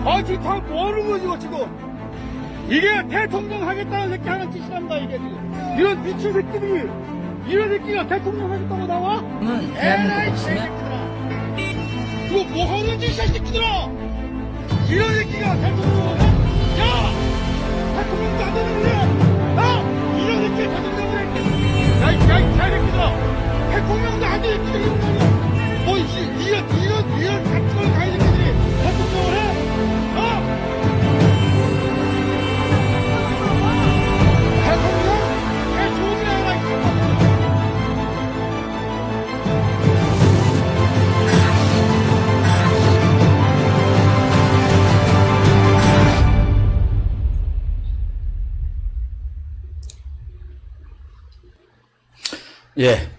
아, 지금 다 뭐하는 거지, 이거 지금? 이게 대통령 하겠다는 새끼 하는 짓이란다, 이게 지금. 이런 미친 새끼들이, 이런 새끼가 대통령 하겠다고 나와? 대한민국 없으면 이거 뭐 하는 짓이야, 이 새끼들아! 이런 새끼가 대통령을 해? 야! 대통령도 안 되는데! 아! 이런 새끼 대통령을 해! 야, 이 개새끼들아! 대통령도 안 되는 새끼들이 있다고! 뭐, 이런 같은 걸 가야 새끼들이 대통령을 해? 어? 대통령? 개 좋은 일 하나 있어! 예,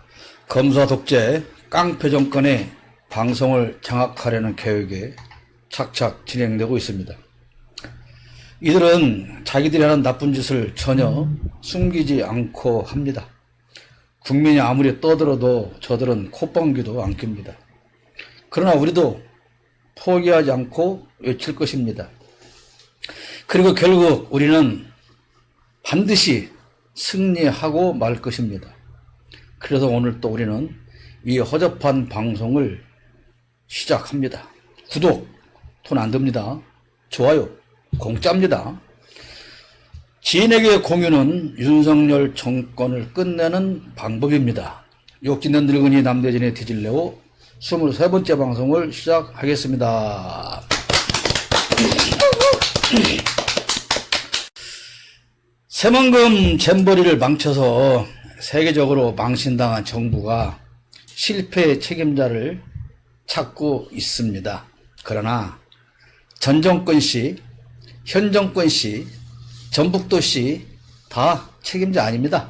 검사 독재 깡패 정권의 방송을 장악하려는 계획이 착착 진행되고 있습니다. 이들은 자기들이 하는 나쁜 짓을 전혀 숨기지 않고 합니다. 국민이 아무리 떠들어도 저들은 콧방귀도 안 낍니다. 그러나 우리도 포기하지 않고 외칠 것입니다. 그리고 결국 우리는 반드시 승리하고 말 것입니다. 그래서 오늘 또 우리는 이 허접한 방송을 시작합니다. 구독, 돈 안 듭니다. 좋아요, 공짜입니다. 지인에게 공유는 윤석열 정권을 끝내는 방법입니다. 욕짓는 늙은이 남대진의 뒤질레오 23번째 방송을 시작하겠습니다. 새만금 잼버리를 망쳐서 세계적으로 망신당한 정부가 실패의 책임자를 찾고 있습니다. 그러나 전 정권 시, 현 정권 시, 전북도 시 다 책임자 아닙니다.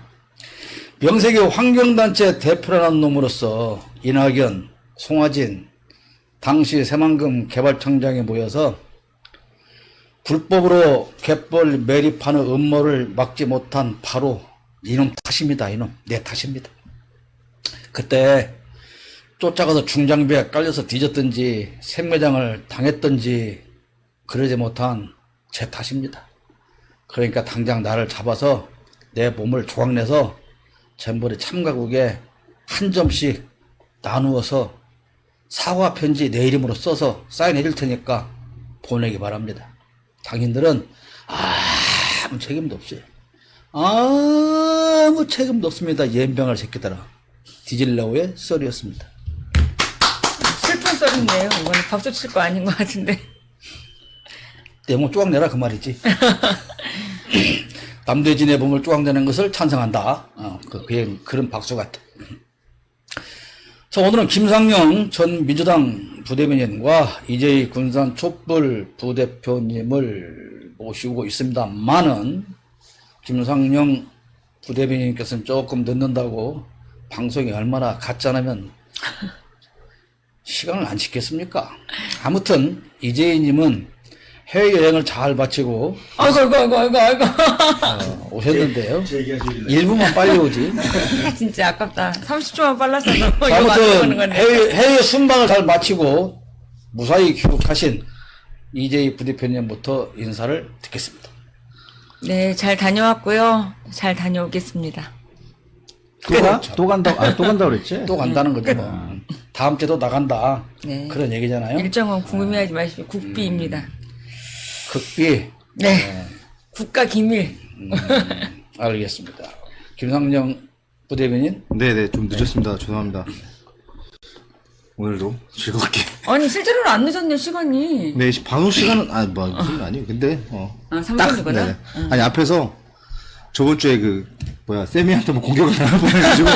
명색이 환경단체 대표라는 놈으로서 이낙연, 송하진, 당시 새만금 개발청장이 모여서 불법으로 갯벌 매립하는 음모를 막지 못한 바로 이놈 탓입니다. 이놈 내 탓입니다. 그때 쫓아가서 중장비에 깔려서 뒤졌든지 생매장을 당했든지 그러지 못한 제 탓입니다. 그러니까 당장 나를 잡아서 내 몸을 조각내서 잼버리 참가국에 한 점씩 나누어서 사과 편지 내 이름으로 써서 사인해 줄 테니까 보내기 바랍니다. 당신들은 아무 책임도 없어요. 아무 책임도 없습니다. 연병할 새끼들아. 디질레오의 썰이었습니다. 슬픈 썰인데요. 이거는 박수 칠 거 아닌 것 같은데. 내 몸 쪼각내라 그 말이지. 남대진의 몸을 쪼각내는 것을 찬성한다. 그런 박수 같아. 자, 오늘은 김상영 전 민주당 부대변인과 이재희 군산 촛불 부대표님을 모시고 있습니다만은 김상영 부대변인께서는 조금 늦는다고 방송이 얼마나 가짜라면 시간을 안 지켰습니까? 아무튼 이재희님은 해외여행을 잘 마치고 아이고. 오셨는데요. 1분만 빨리 오지. 진짜 아깝다. 30초만 빨랐어도 이거 안 아무튼 보는 건데. 해외 순방을 잘 마치고 무사히 귀국하신 이재희 부대표님부터 인사를 듣겠습니다. 네, 잘 다녀왔고요. 잘 다녀오겠습니다. 또 간다 그랬지? 또 간다는 거죠. 뭐. 다음 주에도 나간다. 네. 그런 얘기잖아요. 일정은 궁금해하지 마시고 국비입니다. 극비. 네. 국가 기밀. 알겠습니다. 김상영 부대변인. 네네, 좀 늦었습니다. 죄송합니다. 오늘도 즐겁게. 아니 실제로는 안 늦었네 시간이. 네, 방송 시간은 무슨 아니에요. 근데 아, 3분이구나. 네네. 아니 앞에서 저번 주에 세미한테 뭐 공격을 하나 보내가지고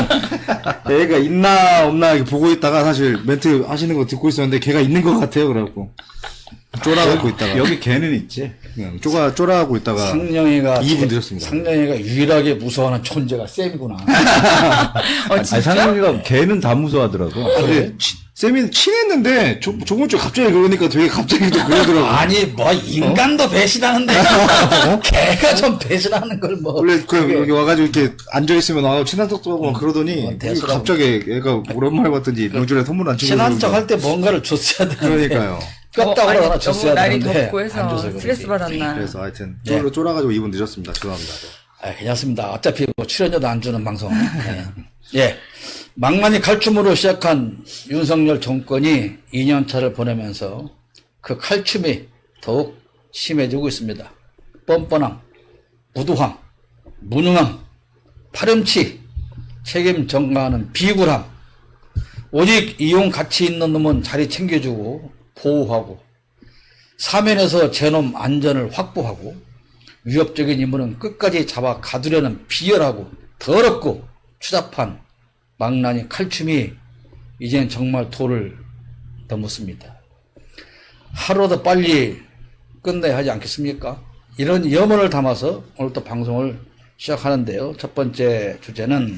애가 있나 없나 이렇게 보고 있다가 사실 멘트 하시는 거 듣고 있었는데 걔가 있는 것 같아요. 그래갖고 쫄아갖고 있다가 여기 걔는 있지. 그냥 쫄아갖고 있다가 상영이가 2분 늦었습니다. 상영이가 유일하게 무서워하는 존재가 쌤이구나. 아니, 상영이가 걔는 다 무서워하더라고. 근데 쌤이 친했는데 저번 주에 갑자기 그러니까 되게 갑자기 또 그러더라고. 아니 뭐 인간도 배신하는데 걔가 좀 배신하는 걸 뭐. 원래 여기 와가지고 이렇게 앉아있으면 친한 척도 하고 막 그러더니 대수라고. 갑자기 얘가 오랜만에 봤더니 명절에 선물 안 챙겨서 친한 척 할 때 뭔가를 줬어야 되는데 그러니까요. 껐다고 아니, 하나 너무 줬어야 날이 되는데 덥고 안 줘서 해서 그러지. 스트레스 받았나. 그래서 하여튼 네. 쫄아가지고 2분 늦었습니다. 죄송합니다. 괜찮습니다. 어차피 뭐 출연료도 안 주는 방송. 예. 망나니 칼춤으로 시작한 윤석열 정권이 2년차를 보내면서 그 칼춤이 더욱 심해지고 있습니다. 뻔뻔함, 무도함, 무능함, 파렴치, 책임 전가하는 비굴함, 오직 이용 가치 있는 놈은 자리 챙겨주고 보호하고 사면에서 제놈 안전을 확보하고 위협적인 인물은 끝까지 잡아 가두려는 비열하고 더럽고 추잡한 망나니 칼춤이 이젠 정말 도를 넘었습니다. 하루라도 빨리 끝내야 하지 않겠습니까? 이런 염원을 담아서 오늘도 방송을 시작하는데요. 첫 번째 주제는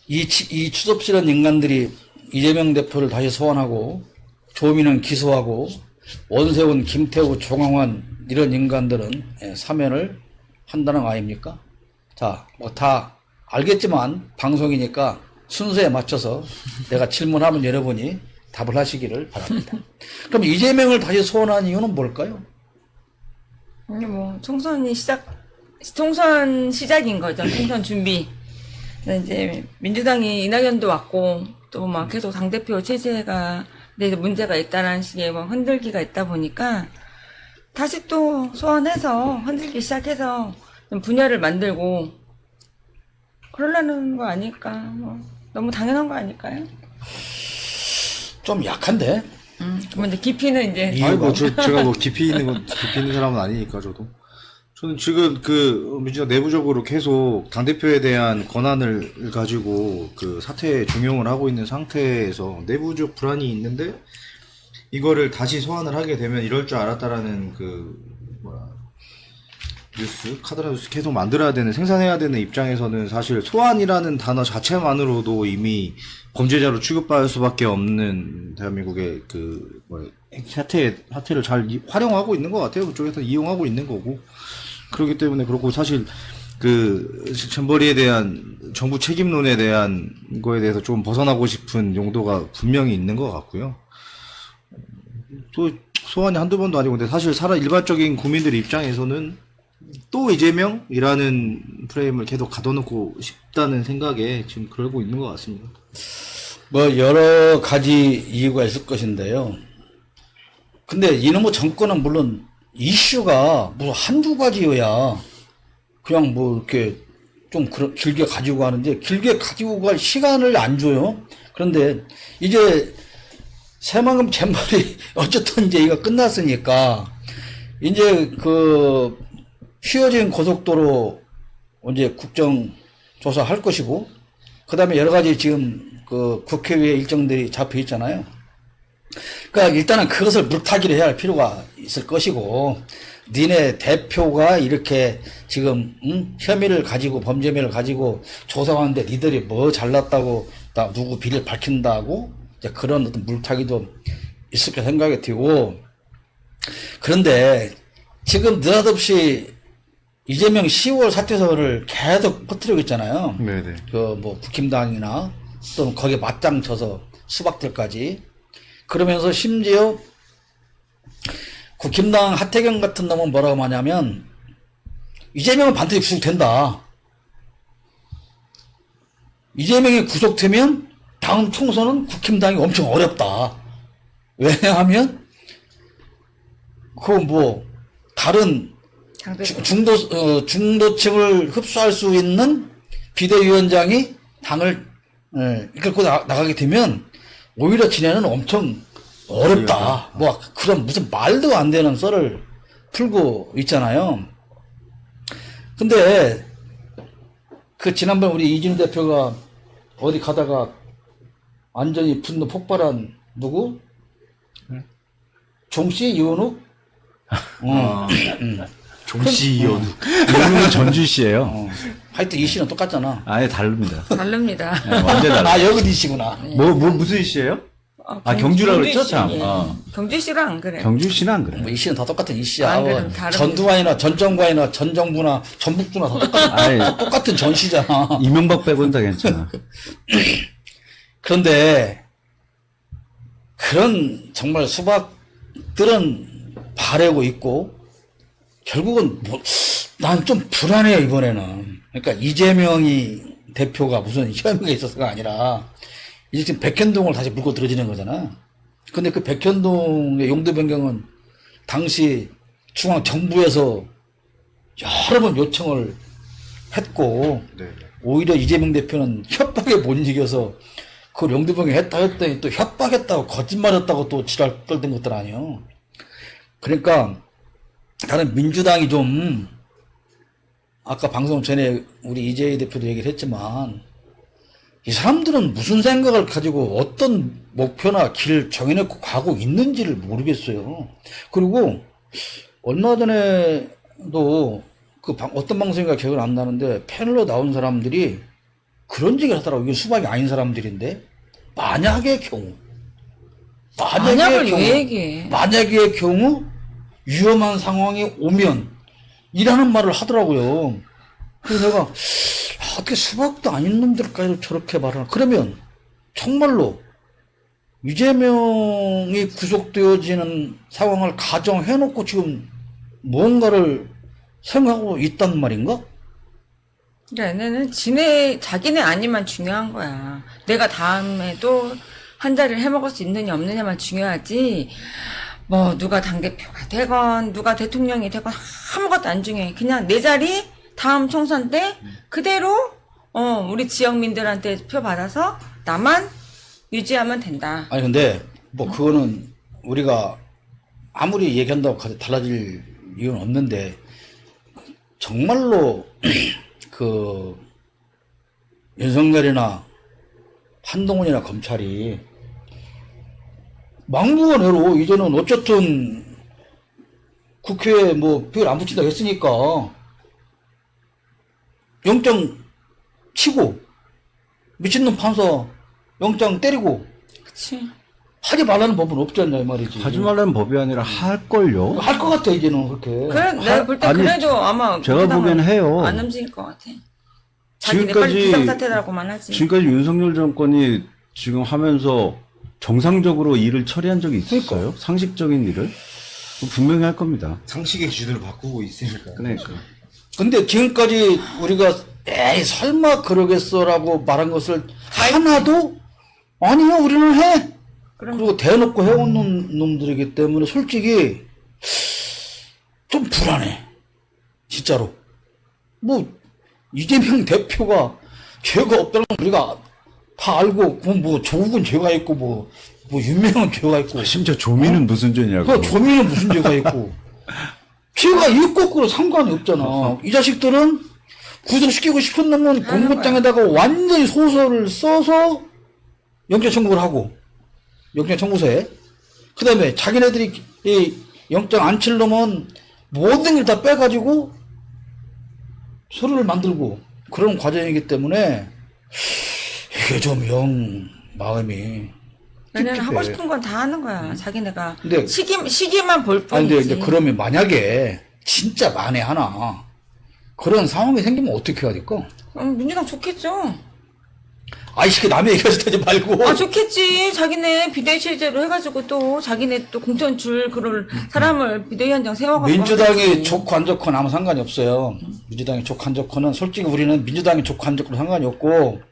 이 추접스러운 인간들이 이재명 대표를 다시 소환하고 조민은 기소하고 원세훈, 김태우, 조광환 이런 인간들은 사면을 한다는 거 아닙니까? 자, 뭐 다 알겠지만 방송이니까 순서에 맞춰서 내가 질문하면 여러분이 답을 하시기를 바랍니다. 그럼 이재명을 다시 소환한 이유는 뭘까요? 아니 뭐 총선 시작인 거죠. 총선 준비. 근데 이제 민주당이 이낙연도 왔고 또 막 계속 당대표 체제가 내 문제가 있다라는 식의 뭐 흔들기가 있다 보니까 다시 또 소환해서 흔들기 시작해서 좀 분열을 만들고 그러려는 거 아닐까. 뭐 너무 당연한 거 아닐까요? 좀 약한데? 근데 깊이는 이제 아니 뭐 제가 뭐 깊이 있는 사람은 아니니까 저는 지금 그 민주당 내부적으로 계속 당대표에 대한 권한을 가지고 그 사퇴에 중용을 하고 있는 상태에서 내부적 불안이 있는데 이거를 다시 소환을 하게 되면 이럴 줄 알았다라는 카드라 뉴스 계속 만들어야 되는, 생산해야 되는 입장에서는 사실 소환이라는 단어 자체만으로도 이미 범죄자로 취급받을 수밖에 없는 대한민국의 사태를 잘 활용하고 있는 것 같아요. 그쪽에서 이용하고 있는 거고. 그렇기 때문에 그렇고 사실 잼버리에 대한 정부 책임론에 대한 거에 대해서 좀 벗어나고 싶은 용도가 분명히 있는 것 같고요. 또 소환이 한두 번도 아니고 근데 사실 일반적인 국민들 입장에서는 또 이재명이라는 프레임을 계속 가둬놓고 싶다는 생각에 지금 그러고 있는 것 같습니다. 뭐 여러 가지 이유가 있을 것인데요. 근데 이놈의 정권은 물론 이슈가 뭐 한두 가지여야 그냥 뭐 이렇게 좀 길게 가지고 가는데 길게 가지고 갈 시간을 안 줘요. 그런데 이제 새만금 잼버리 어쨌든 이제 이거 끝났으니까 이제 휘어진 고속도로 이제 국정조사 할 것이고 그 다음에 여러 가지 지금 국회의회 일정들이 잡혀 있잖아요. 그러니까 일단은 그것을 물타기를 해야 할 필요가 있을 것이고 니네 대표가 이렇게 지금 혐의를 가지고 범죄면을 가지고 조사하는데 니들이 뭐 잘났다고 나 누구 비리를 밝힌다고 이제 그런 어떤 물타기도 있을 까 생각이 들고 그런데 지금 느닷없이 이재명 10월 사퇴서를 계속 퍼뜨리고 있잖아요. 네네. 국힘당이나 또 거기에 맞짱 쳐서 수박들까지. 그러면서 심지어 국힘당 하태경 같은 놈은 뭐라고 하냐면 이재명은 반드시 구속된다. 이재명이 구속되면 다음 총선은 국힘당이 엄청 어렵다. 왜냐하면 다른 중도층을 흡수할 수 있는 비대위원장이 당을 이끌고 나가게 되면 오히려 지네는 엄청 어렵다. 그런 무슨 말도 안 되는 썰을 풀고 있잖아요. 근데 지난번 우리 이진우 대표가 어디 가다가 완전히 분노 폭발한 누구? 종씨 이원욱? 종씨 이현우. 이현우는 전주 씨예요. 하여튼 이 씨는 똑같잖아. 아예 다릅니다. 다릅니다. 네, 완전 달라. 여기 이 씨구나. 무슨 씨예요? 경주라고 그랬죠, 참. 경주 씨랑 안 그래요. 경주 씨는 안 그래요. 이 씨는 다 똑같은 이 씨야. 안 그래요. 다릅니다. 전두환이나 전 정부이나 전 정부나 전북주나 다 똑같은 전 씨잖아. 이명박 빼고는 다 괜찮아. 그런데 그런 정말 수박들은 바래고 있고 결국은 난 좀 불안해요 이번에는. 그러니까 이재명이 대표가 무슨 혐의가 있어서가 아니라 이제 지금 백현동을 다시 물고 들어지는 거잖아. 근데 그 백현동의 용도 변경은 당시 중앙 정부에서 여러 번 요청을 했고 네. 오히려 이재명 대표는 협박에 못 이겨서 그걸 용도 변경 했다 했더니 또 협박했다고 거짓말했다고 또 지랄 떨던 것들 아니에요. 그러니까 나는 민주당이 좀 아까 방송 전에 우리 이재희 대표도 얘기를 했지만 이 사람들은 무슨 생각을 가지고 어떤 목표나 길을 정해놓고 가고 있는지를 모르겠어요. 그리고 얼마 전에도 어떤 방송인가 기억은 안 나는데 패널로 나온 사람들이 그런 얘기를 하더라고요. 이게 수박이 아닌 사람들인데 만약의 경우 만약을 왜 얘기해? 만약의 경우 위험한 상황이 오면 이라는 말을 하더라고요. 그래서 내가 어떻게 수박도 아닌 놈들까지 저렇게 말하나. 그러면 정말로 이재명이 구속되어지는 상황을 가정해놓고 지금 무언가를 생각하고 있단 말인가? 얘네는 자기네 아니만 중요한 거야. 내가 다음에 또 한 자리를 해먹을 수 있느냐 없느냐만 중요하지. 뭐 누가 당대표가 되건 누가 대통령이 되건 아무것도 안 중요해. 그냥 내 자리 다음 총선 때 그대로 우리 지역민들한테 표 받아서 나만 유지하면 된다. 아니 근데 뭐 그거는 우리가 아무리 얘기한다고 달라질 이유는 없는데 정말로 그 윤석열이나 한동훈이나 검찰이 막무가내로 이제는 어쨌든 국회에 뭐 표를 안 붙인다고 했으니까 영장 치고 미친놈 판사 영장 때리고 그치. 하지 말라는 법은 없지 않냐 이 말이지. 하지 말라는 법이 아니라 할걸요? 할 것 같아 이제는 그렇게. 그래, 내가 볼 때 아니, 그래도 아마 제가 민주당은 보기엔 해요. 안 움직일 것 같아. 자기네 빨리 비상사태라고만 하지. 지금까지 윤석열 정권이 지금 하면서 정상적으로 일을 처리한 적이 있을까요? 상식적인 일을? 분명히 할 겁니다. 상식의 기준을 바꾸고 있으니까. 그러니까. 근데 지금까지 우리가 에이 설마 그러겠어라고 말한 것을 하나도 아니요 우리는 해. 그리고 대놓고 해온 놈들이기 때문에 솔직히 좀 불안해. 진짜로. 뭐 이재명 대표가 죄가 없다는 건 우리가 다 알고 뭐 조국은 죄가 있고 뭐 유명한 죄가 있고 심지어 조미는 무슨 죄냐고. 그 조미는 무슨 죄가 있고 죄가 있고 그로 상관이 없잖아. 이 자식들은 구속시키고 싶은 놈은 공문장에다가 완전히 소설을 써서 영장 청구를 하고 영장 청구서에 그 다음에 자기네들이 이 영장 안 칠 놈은 모든 걸 다 빼가지고 서류를 만들고 그런 과정이기 때문에 이게 좀 영 마음이 왜냐면 찝찝해. 하고 싶은 건 다 하는 거야. 자기네가 근데- 시기만 볼 아니 뿐이지. 근데 그러면 만약에 진짜 만에 하나 그런 상황이 생기면 어떻게 해야 될까? 민주당 좋겠죠. 아이 새끼 남의 얘기하지 하지 말고 아 좋겠지. 자기네 비대위 체제로 해가지고 또 자기네 또 공천 줄 그럴 사람을 비대위원장 세워가지고 민주당이 하겠지. 좋고 안 좋고는 아무 상관이 없어요. 민주당이 좋고 안 좋고는 솔직히 우리는 민주당이 좋고 안 좋고는 상관이 없고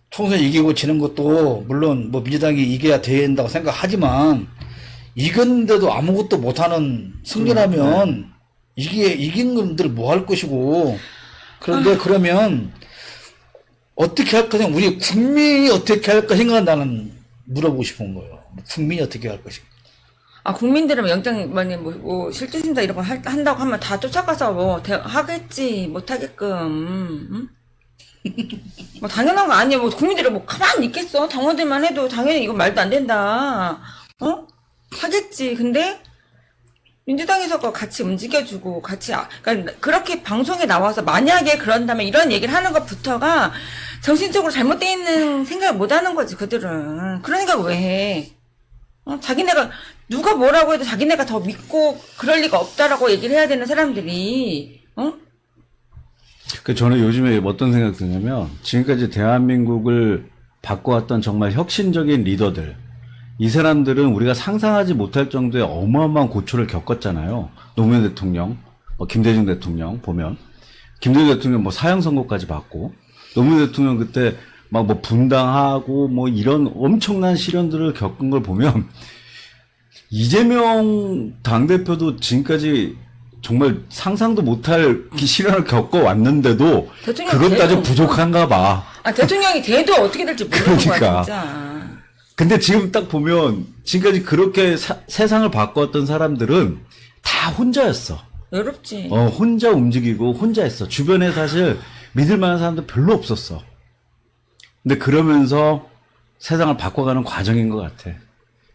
총선 이기고 지는 것도 물론 뭐 민주당이 이겨야 된다고 생각하지만 이겼는데도 아무것도 못하는 승리라면 이긴 놈들 뭐 할 것이고 그런데 그러면 어떻게 할 거냐 우리 국민이 어떻게 할 것인가 나는 물어보고 싶은 거예요. 국민이 어떻게 할 것인가. 아 국민들은 영장 만약 뭐 실질심사 이런 거 한다고 하면 다 쫓아가서 뭐 하겠지 못하게끔. 응? 뭐 당연한 거 아니야. 뭐 국민들이 뭐 가만히 있겠어. 당원들만 해도 당연히 이건 말도 안 된다. 하겠지. 근데 민주당에서 같이 움직여주고 그러니까 그렇게 방송에 나와서 만약에 그런다면 이런 얘기를 하는 것부터가 정신적으로 잘못되어 있는 생각을 못 하는 거지 그들은. 그런 생각을 왜 해? 자기네가 누가 뭐라고 해도 자기네가 더 믿고 그럴 리가 없다라고 얘기를 해야 되는 사람들이 저는 요즘에 어떤 생각 드냐면 지금까지 대한민국을 바꿔왔던 정말 혁신적인 리더들 이 사람들은 우리가 상상하지 못할 정도의 어마어마한 고초를 겪었잖아요. 노무현 대통령, 김대중 대통령 보면 김대중 대통령 뭐 사형 선고까지 받고 노무현 대통령 그때 막 뭐 분당하고 뭐 이런 엄청난 시련들을 겪은 걸 보면 이재명 당대표도 지금까지 정말 상상도 못할 시련을 겪어왔는데도 대통령 그것까지 돼도 부족한가 봐. 대통령이 돼도 어떻게 될지 모르는 그러니까. 거야, 진짜. 근데 지금 딱 보면 지금까지 그렇게 세상을 바꿨던 사람들은 다 혼자였어. 외롭지. 혼자 움직이고 혼자 했어. 주변에 사실 믿을 만한 사람도 별로 없었어. 근데 그러면서 세상을 바꿔가는 과정인 것 같아.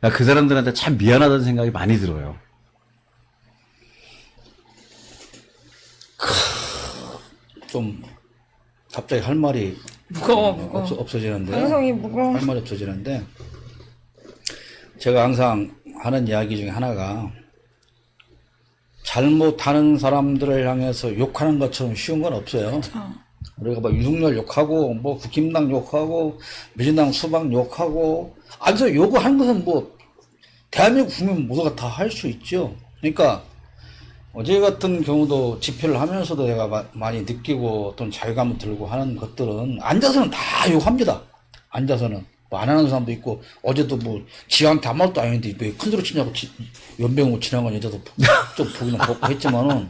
야, 그 사람들한테 참 미안하다는 생각이 많이 들어요. 좀 갑자기 할 말이 무거워. 없어지는데 방송이 무거워. 할 말이 없어지는데 제가 항상 하는 이야기 중에 하나가 잘못하는 사람들을 향해서 욕하는 것처럼 쉬운 건 없어요. 우리가 뭐 윤석열 욕하고 뭐 국힘당 욕하고 민주당 수박 욕하고 아무튼 요구하는 것은 뭐 대한민국 국민 모두가 다 할 수 있죠. 그러니까 어제 같은 경우도 집회를 하면서도 내가 많이 느끼고 어떤 자괴감을 들고 하는 것들은 앉아서는 다 욕합니다. 앉아서는 뭐 안 하는 사람도 있고 어제도 뭐 지한테 아무 말도 아닌데 왜 큰 소리 치냐고 연병으로 지나간 여자도 좀 보기는 보고 했지만은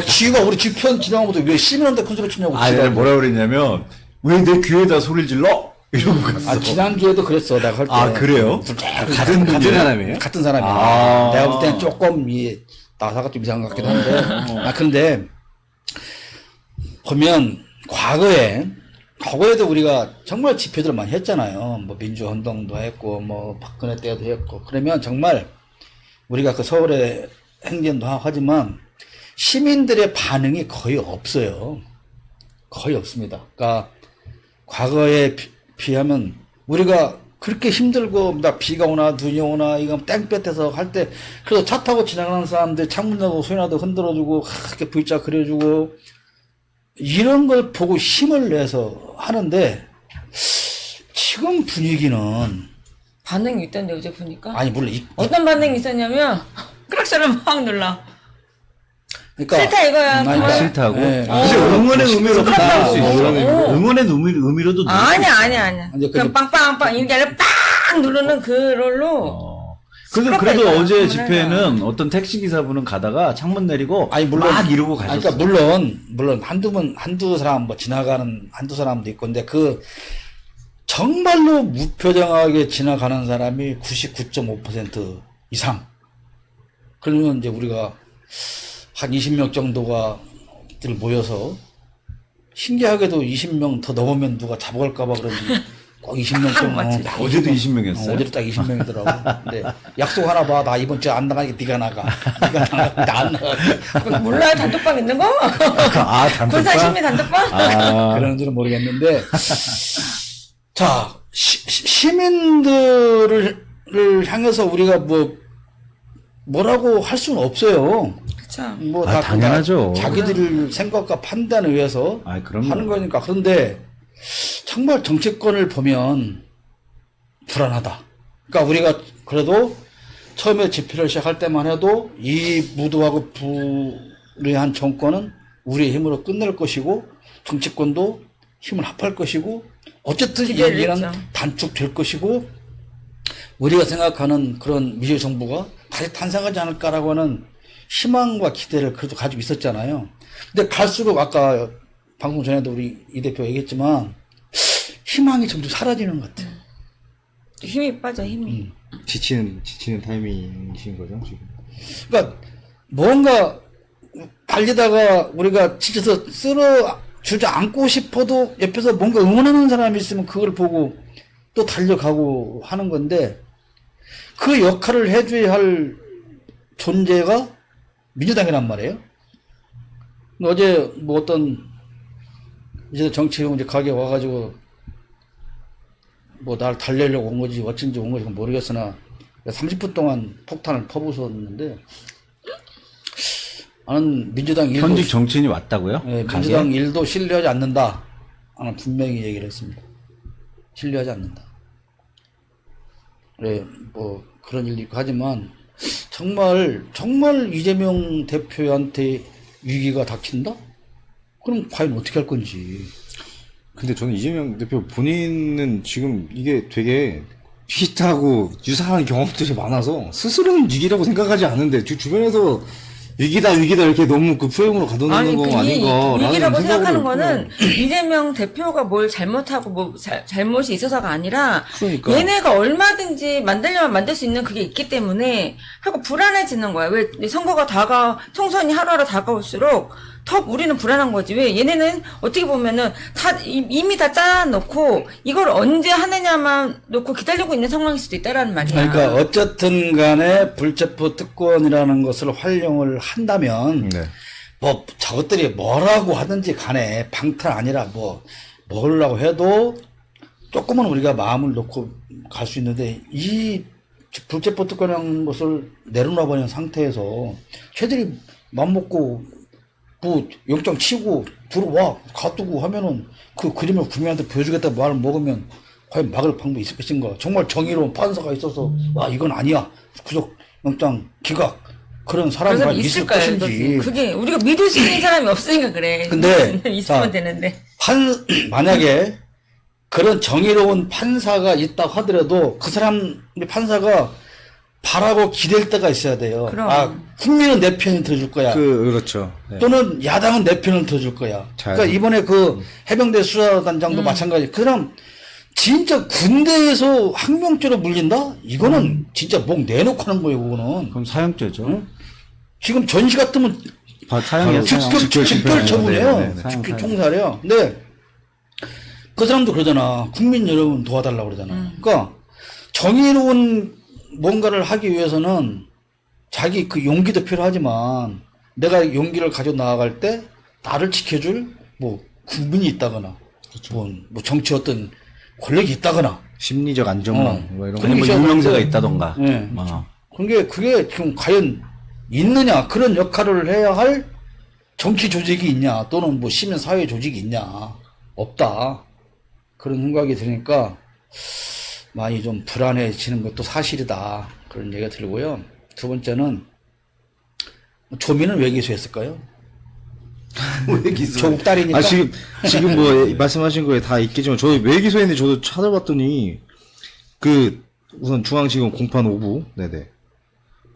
지가 우리 집회 지나가면서 왜 시민한테 큰 소리 치냐고 내가 뭐라 그랬냐면 왜 내 귀에다 소리를 질러? 이러고 갔어. 지난주에도 그랬어 내가 할 때. 아, 그래요? 같은 사람이에요? 같은 사람이에요. 아. 내가 볼 때는 조금 나사가 좀 이상한 것 같기도 한데. 근데 보면 과거에도 우리가 정말 집회들을 많이 했잖아요. 뭐 민주운동도 했고 뭐 박근혜 때도 했고. 그러면 정말 우리가 그 서울에 행진도 하지만 시민들의 반응이 거의 없어요. 거의 없습니다. 그러니까 과거에 비하면 우리가 그렇게 힘들고 나 비가 오나 눈이 오나 이거 땡볕에서 할 때 그래서 차 타고 지나가는 사람들 창문 열고 소리나도 흔들어주고 이렇게 V자 그려주고 이런 걸 보고 힘을 내서 하는데 지금 분위기는 반응이 있던데 어제 보니까. 아니 물론 어떤 반응이 있었냐면 크락션을 막 눌러. 그러니까 싫다 이거야. 그러니까 싫다고? 네. 사실 응원의 의미로도 들을 수 있어. 어. 응원의 의미로도 들을 수 있어. 아니야. 이제 그냥 빵빵빵 이게 아니라 빵 누르는 그걸로. 그래도 시끄럽다, 어제 이거. 집회에는 어떤 택시기사분은 가다가 창문 내리고 막 이러고 가셨어. 그러니까 물론 한두 사람 뭐 지나가는 한두 사람도 있고 근데 그 정말로 무표정하게 지나가는 사람이 99.5% 이상. 그러면 이제 우리가 한 20명 정도가 모여서 신기하게도 20명 더 넘으면 누가 잡아갈까봐 그런지 꼭 20명 정도. 어제도 20명이었어요? 어제도 딱 20명이더라고. 근데 약속 하나 봐. 나 이번 주에 안 나가니까 네가 나가. 네가 나가. 나 안 나가. 몰라요 단톡방 있는 거? 단톡방? 군사신미 단톡방? 그런지는 모르겠는데. 자, 시민들을 향해서 우리가 뭐라고 할 수는 없어요. 그쵸. 뭐 당연하죠. 자기들 생각과 판단에 의해서 그럼요. 하는 거니까. 그런데 정말 정치권을 보면 불안하다. 그러니까 우리가 그래도 처음에 집회를 시작할 때만 해도 이 무도하고 불의한 정권은 우리의 힘으로 끝낼 것이고 정치권도 힘을 합할 것이고 어쨌든 이 기대를 일은 했죠. 단축될 것이고 우리가 생각하는 그런 미래 정부가 다시 탄생하지 않을까라고 하는 희망과 기대를 그래도 가지고 있었잖아요. 근데 갈수록 아까 방송 전에도 우리 이 대표 얘기했지만 희망이 점점 사라지는 것 같아요. 힘이 빠져 힘이. 지치는 타이밍이신 거죠, 지금? 그러니까 뭔가 달리다가 우리가 지쳐서 쓸어 주저앉고 싶어도 옆에서 뭔가 응원하는 사람이 있으면 그걸 보고 또 달려가고 하는 건데 그 역할을 해줘야 할 존재가 민주당이란 말이에요. 어제 뭐 어떤 이제 정치형 이제 가게 와가지고 뭐 날 달래려고 온 건지 어쩐지 온 건지 모르겠으나 30분 동안 폭탄을 퍼부었는데 나는 민주당 일도 현직 정치인이 왔다고요? 예, 가게에? 민주당 일도 신뢰하지 않는다. 나는 분명히 얘기를 했습니다. 신뢰하지 않는다. 그래, 뭐, 그런 일도 있고 하지만, 정말 이재명 대표한테 위기가 닥친다? 그럼 과연 어떻게 할 건지. 근데 저는 이재명 대표 본인은 지금 이게 되게 비슷하고 유사한 경험들이 많아서 스스로는 위기라고 생각하지 않는데 주변에서 위기다 이렇게 너무 그 프레임으로 가둬놓는 거 아닌가 위기라고 생각하는 거는 이재명 대표가 뭘 잘못하고 뭐 잘못이 있어서가 아니라 그러니까. 얘네가 얼마든지 만들려면 만들 수 있는 그게 있기 때문에 하고 불안해지는 거야. 왜 선거가 총선이 하루하루 다가올수록 더 우리는 불안한 거지. 왜 얘네는 어떻게 보면은 이미 다 짜놓고 이걸 언제 하느냐만 놓고 기다리고 있는 상황일 수도 있다라는 말이야. 그러니까 어쨌든 간에 불체포 특권이라는 것을 활용을 한다면 네. 뭐 저것들이 뭐라고 하든지 간에 방탄 아니라 뭐 먹으려고 해도 조금은 우리가 마음을 놓고 갈 수 있는데 이 불체포 특권이라는 것을 내려놔 버린 상태에서 쟤들이 맘먹고 뭐 영장 치고 들어와 가두고 하면은 그 그림을 국민한테 보여주겠다 말을 먹으면 과연 막을 방법이 있을 것인가. 정말 정의로운 판사가 있어서 와 이건 아니야 구속 영장 기각 그런 사람이 그래서 있을 있을까요? 것인지. 그게 우리가 믿을 수 있는 사람이 없으니까 그래. 근데 있으면 자, 되는데. 만약에 그런 정의로운 판사가 있다고 하더라도 그 사람 판사가 바라고 기댈 때가 있어야 돼요. 그럼. 아 국민은 내 편을 들어줄 거야. 그렇죠. 네. 또는 야당은 내 편을 들어줄 거야. 그러니까 이번에 그 해병대 수사단장도 마찬가지. 그 사람 진짜 군대에서 항명죄로 물린다? 이거는 진짜 목 내놓고 하는 거예요, 그거는. 그럼 사형죄죠. 지금 전시 같으면 사형이에요. 즉결 처분이에요. 네, 네, 네. 즉결 총살이에요. 근데 그 사람도 그러잖아. 국민 여러분 도와달라고 그러잖아. 그러니까 정의로운 뭔가를 하기 위해서는 자기 그 용기도 필요하지만 내가 용기를 가져 나아갈 때 나를 지켜줄 뭐 국민이 있다거나 뭐 정치 어떤 권력이 있다거나 심리적 안정망 뭐 이런 거. 그런 뭐 게 유명세가 있어야 있다던가. 네. 어. 그게 지금 과연 있느냐 그런 역할을 해야 할 정치 조직이 있냐 또는 뭐 시민 사회 조직이 있냐 없다 그런 생각이 드니까 많이 좀 불안해지는 것도 사실이다 그런 얘기가 들고요. 두 번째는 조민은 왜 기소했을까요? 왜 기소? 조국 딸이니까. 아 지금 뭐 말씀하신 거에 다 있겠지만 저희 왜 기소했는지 저도 찾아봤더니 그 우선 중앙지검 공판 5부 네네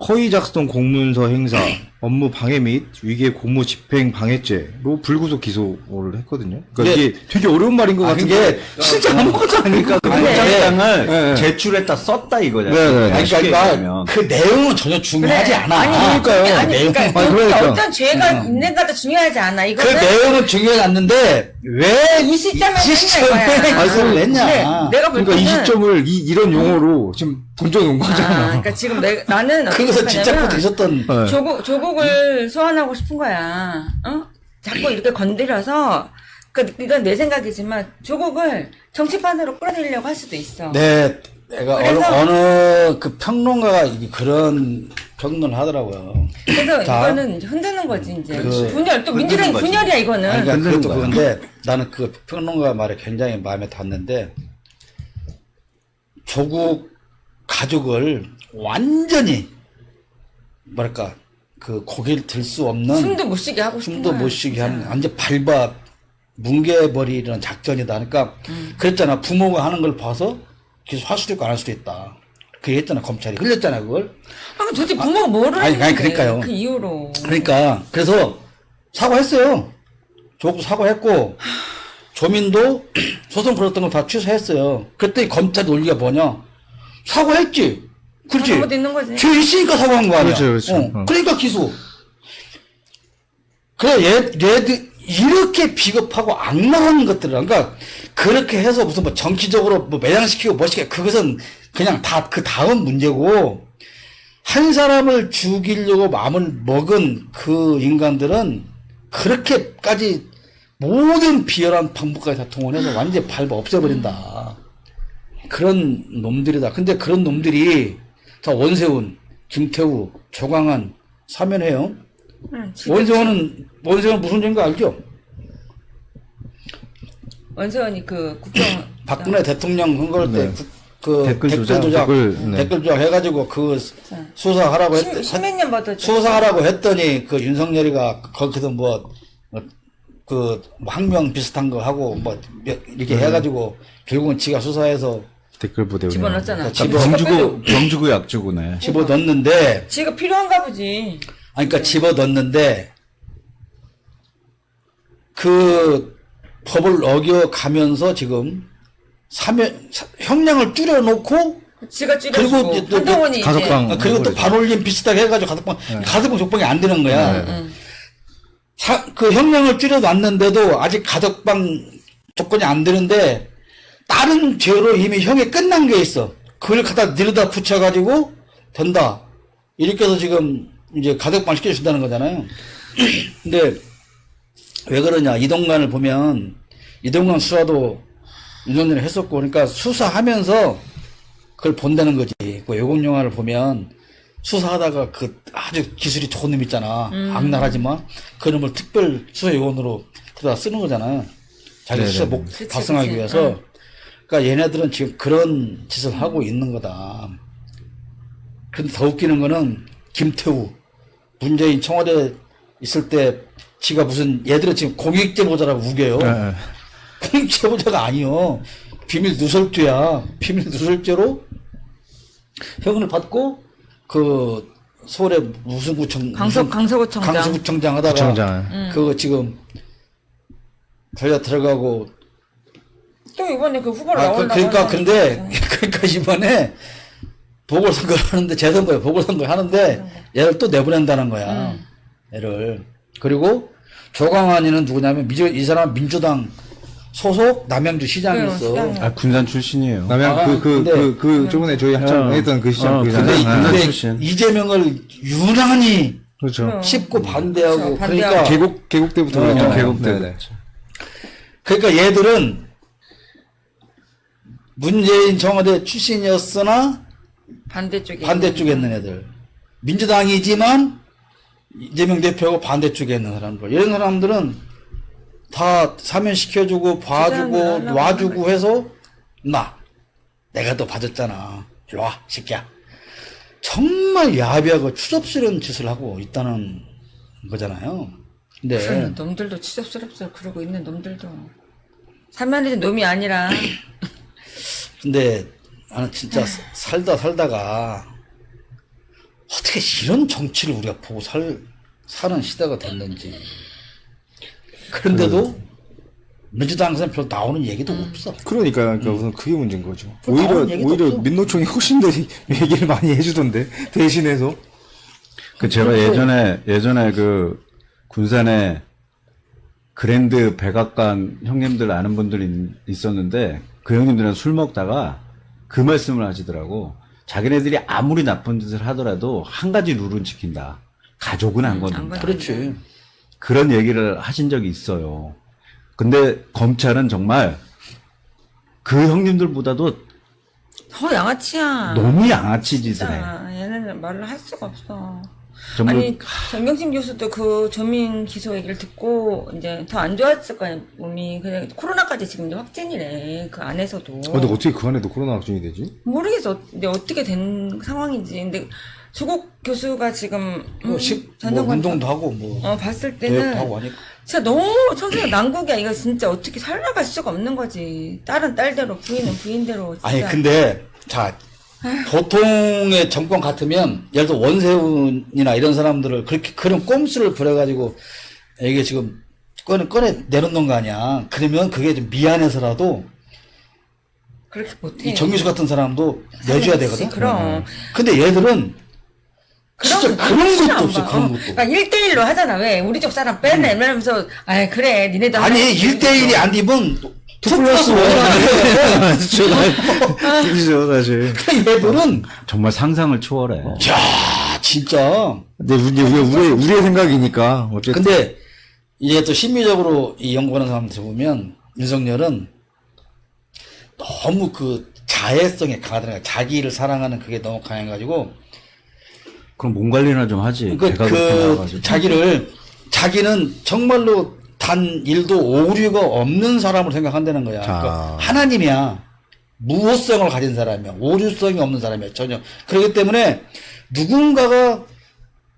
허위 작성 공문서 행사 업무 방해 및 위계 공무 집행 방해죄로 불구속 기소를 했거든요. 그러니까 이게 되게 어려운 말인 것 같은데 진짜 아무것도 아니니까 그 아니, 영장장을 네. 제출했다 썼다 이거잖아요. 네, 네. 아니, 쉽게 그러니까 얘기하면. 그 내용은 전혀 중요하지 않아. 그러니까요. 아니, 그러니까 그러니까. 어떤 죄가 있는가도 중요하지 않아. 그 이거는 내용은 중요하지 않는데 왜 이 시점에 이 시점에 했냐, 이거야. 기소를 냈냐. 근데 내가 볼 그러니까 이 때는 시점을 이런 용어로 지금 던져놓은 거잖아. 그러니까 지금 나는 어떻게 그래서 진짜 생각하냐면 그 있었던 네. 조국을 소환하고 싶은 거야. 어? 자꾸 이렇게 건드려서 이건 내 생각이지만 조국을 정치판으로 끌어들이려고 할 수도 있어. 내가 그래서- 어느 그 평론가가 그런 평론을 하더라고요. 그래서 자, 이거는 이제 흔드는 거지 이제. 그렇지. 분열 또 민주당이 거지. 분열이야 이거는. 아니, 그러니까 흔드는 그것도 거야. 그런데 나는 그 평론가 말에 굉장히 마음에 닿는데 조국 가족을 완전히 뭐랄까 그 고개를 들 수 없는 숨도 못 쉬게 하고 싶은 숨도 거야, 못 쉬게 진짜. 하는 완전 밟아 뭉개버리는 작전이다. 그러니까 그랬잖아. 부모가 하는 걸 봐서 기소할 수도 있고 안 할 수도 있다. 그 얘기했잖아. 검찰이 흘렸잖아 그걸. 그럼 도대체 부모가 뭐를 아니, 했는데 그러니까요. 그 이후로. 그러니까 그래서 사과했어요. 조국도 사과했고 조민도 소송 걸었던 걸 다 취소했어요. 그랬더니 검찰 논리가 뭐냐? 사과했지. 그렇지. 잘못 있는 거지. 죄 있으니까 사과한 거 아니야. 그렇죠. 그러니까 기소. 그래 얘들 이렇게 비겁하고 악랄한 것들을 그러니까 그렇게 해서 무슨 뭐 정치적으로 뭐 매장시키고 멋있게 그것은 그냥 다 그 다음 문제고 한 사람을 죽이려고 마음을 먹은 그 인간들은 그렇게까지 모든 비열한 방법까지 다 동원해서 완전히 밟아 없애버린다. 그런 놈들이다. 근데 그런 놈들이 자 원세훈, 김태우, 조광한 사면해요. 원세훈은 무슨 죄인가 알죠? 원세훈이 그 국정 박근혜 대통령 선거할 때 네. 그 댓글 댓글 조작, 조작, 댓글, 네. 댓글 조작 해가지고 그 수사하라고 십몇 년 받았죠. 수사하라고 했더니 그 윤석열이가 거기서 그 항명 비슷한 거 하고 이렇게 해가지고 결국은 지가 수사해서 댓글 부대 운영. 집어넣었잖아. 병주고 약주고네. 집어넣는데 지가 필요한가 보지. 아니 그러니까 집어넣는데 그 법을 어겨가면서 지금 형량을 줄여놓고 지가 그리고 줄여주고 이제 또 한동훈이 가석방. 그리고 또 반올림 비슷하게 해가지고 가석방 적방이 안 되는 거야. 그 형량을 줄여놨는데도 아직 가석방 조건이 안 되는데 다른 죄로 이미 형이 끝난 게 있어. 그걸 갖다 들여다 붙여가지고 된다. 이렇게 해서 지금 이제 가석방 시켜준다는 거잖아요. 근데 왜 그러냐. 이동관을 보면 이동관 수사도 윤석열이 했었고 그러니까 수사하면서 그걸 본다는 거지. 그 외국 영화를 보면 수사하다가 그 아주 기술이 좋은 놈 있잖아. 악랄하지만 그 놈을 특별 수사 요원으로 들여다 쓰는 거잖아요. 자기 수사 목 달성하기 위해서. 그러니까 얘네들은 지금 그런 짓을 하고 있는 거다. 근데 더 웃기는 거는 김태우 문재인 청와대 있을 때 지가 무슨 얘들은 지금 공익제보자라고 우겨요. 공익제보자가 아니요. 비밀 누설죄야. 비밀 누설죄로 형을 받고 그 서울의 무슨 구청 강서구청장. 강서구청장 하다가 구청장. 그거 지금 전략 들어가고 또 이번에 그 후보를 나오려고 그러니까 이번에 보궐선거를 하는데 재선거에 보궐선거를 하는데 얘를 또 내보낸다는 거야. 얘를. 그리고 조광환이는 누구냐면 이 사람은 민주당 소속 남양주 시장이었어. 군산 출신이에요. 남양 저번에 저희 한참 했던 그 시장 근데 출신. 이재명을 유난히 그렇죠. 씹고 반대하고 반대하고. 그러니까 계곡 때부터 계곡 때. 네네. 그러니까 얘들은 문재인 청와대 출신이었으나 반대쪽에 있는 애들. 민주당이지만 이재명 대표하고 반대쪽에 있는 사람들. 이런 사람들은 다 사면시켜주고 봐주고 놔주고 해서 내가 너 봐줬잖아. 일로 와 새끼야. 정말 야비하고 추접스러운 짓을 하고 있다는 거잖아요. 근데 놈들도 추접스럽죠. 그러고 있는 놈들도 살만해진 놈이 아니라 근데 나는 진짜 살다가 어떻게 이런 정치를 우리가 보고 사는 시대가 됐는지. 그런데도 민주당 사람 별로 나오는 얘기도 없어. 그러니까 우선 그게 문제인 거죠. 나오는 얘기도 오히려 없어. 민노총이 훨씬 더 얘기를 많이 해주던데 대신해서. 제가 예전에 그 군산에 그랜드 백악관 형님들 아는 분들이 있었는데 그 형님들은 술 먹다가 그 말씀을 하시더라고. 자기네들이 아무리 나쁜 짓을 하더라도 한 가지 룰은 지킨다. 가족은 안 건든다. 그렇지. 그런 얘기를 하신 적이 있어요. 근데 검찰은 정말 그 형님들보다도 더 양아치야. 너무 양아치 짓을 해. 얘네는 말을 할 수가 없어. 정말 아니 정경심 교수도 그 조민 기소 얘기를 듣고 이제 더 안 좋았을 거야 몸이. 그냥 코로나까지 지금 이제 확진이래 그 안에서도. 근데 어떻게 그 안에도 코로나 확진이 되지? 모르겠어. 근데 어떻게 된 상황인지. 근데 조국 교수가 지금 운동도 하고 봤을 대회도 때는 하고 하니까. 진짜 너무 천세가 난국이야. 이거 진짜 어떻게 살아갈 수가 없는 거지. 딸은 딸대로 부인은 부인대로. 진짜. 아니 근데 자 보통의 정권 같으면 예를 들어 원세훈이나 이런 사람들을 그런 꼼수를 부려가지고 이게 지금 꺼내 내놓는 거 아니야. 그러면 그게 좀 미안해서라도 그렇게 못해. 이 정규수 같은 사람도 내줘야 되거든. 그럼. 근데 얘들은 진짜 그런 것도 없어. 그런 것도. 그러니까 1대1로 하잖아. 왜? 우리 쪽 사람 빼내면서, 아이, 그래. 니네도. 아니 1대1이 아니면 2 플러스 1. 그죠 사실. 얘들은 정말 상상을 초월해. 야 진짜. 근데 우리의 생각이니까 어쨌든. 근데 이제 또 심리적으로 이 연구하는 사람들 보면 윤석열은 너무 그 자애성에 강하더라고요. 자기를 사랑하는 그게 너무 강해가지고 그럼 몸 관리나 좀 하지. 자기는 정말로 단 일도 오류가 없는 사람으로 생각한다는 거야. 그러니까 하나님이야. 무호성을 가진 사람이야. 오류성이 없는 사람이야. 전혀. 그렇기 때문에 누군가가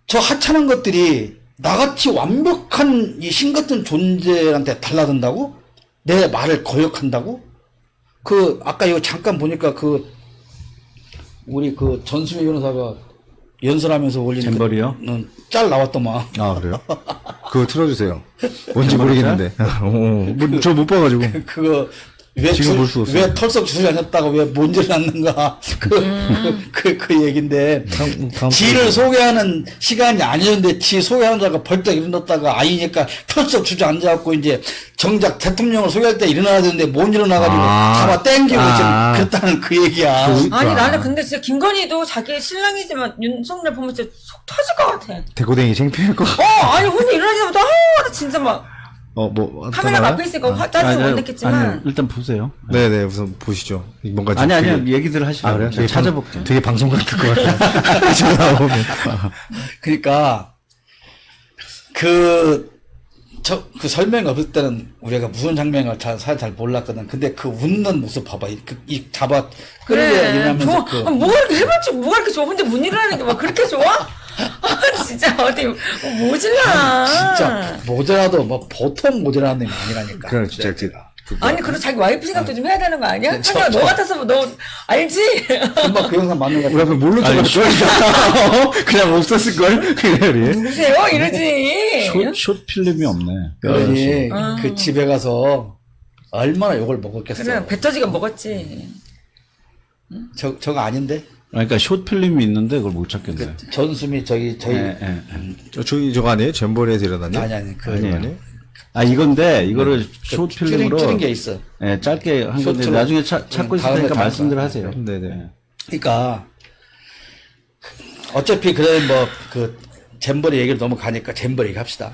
저 하찮은 것들이 나같이 완벽한 이 신 같은 존재한테 달라든다고? 내 말을 거역한다고? 아까 이거 잠깐 보니까 우리 전수미 변호사가 연설하면서 올린 잼버리요? 짤 나왔더만. 아, 그래요? 그거 틀어주세요. 뭔지 모르겠는데. 저 못 봐가지고. 그거 지금 볼 수 없어요. 왜 털썩 주저앉았다가 왜 뭔지를 낳는가 그 얘긴데 지를 소개하는 시간이 아니었는데 지 소개하는 자가 벌떡 일어났다가 아이니까 털썩 주저앉아갖고 이제 정작 대통령을 소개할 때 일어나야 되는데 못 일어나가지고 잡아 땡기고 지금 그랬다는 그 얘기야. 아니 나는 근데 진짜 김건희도 자기 신랑이지만 윤석열 보면 진짜 속 터질 것 같아. 대고댕이 창피할 것 같아. 아니 혼자 일어나자마자 나 진짜 막 카메라 앞에 있으니까 짜증 못 냈겠지만. 아니, 일단 보세요. 네네, 우선 보시죠. 뭔가 좀 아니, 얘기들 하시죠. 아, 그래요? 제가 찾아볼게요. 되게 방송 같을 것 같아. 저 나오면. 그러니까 그 설명이 없을 때는 우리가 무슨 장면을 잘 몰랐거든. 근데 그 웃는 모습 봐봐. 이 잡아 끌려 일어나면서 좋아. 뭐가 이렇게 해봤지? 뭐가 이렇게 좋아? 혼자 못 일어나는 게 막 그렇게 좋아? 진짜 어디 모질라. 진짜 모자라도 뭐 보통 모자라는 놈이 아니라니까. 그래, 진짜. 아니 그리고 자기 와이프 생각도 좀 해야 되는 거 아니야? 하지마 너 같았으면 너 알지? 금방 그 영상 맞는 거 우리 앞에 뭘로 쳐봤어? 그냥 없었을걸? 그래. 누구세요? 이러지. 숏 필름이 없네. 그러니 그 집에 가서 얼마나 욕을 먹었겠어. 그래 배 터지게 먹었지. 저거 아닌데? 그러니까 숏 필름이 있는데 그걸 못 찾겠네. 전수미 저희 저거 아니에요? 잼버리에서 일어났냐? 아니 아니에요. 이건데 이거를 숏 필름으로 줄인 게 있어. 짧게 한 건데 숏으로. 나중에 찾고 있을 다음에 테니까 다음 말씀들 거. 하세요. 네네. 그러니까 어차피 그래 뭐 잼버리 얘기를 너무 가니까 잼버리 얘기합시다.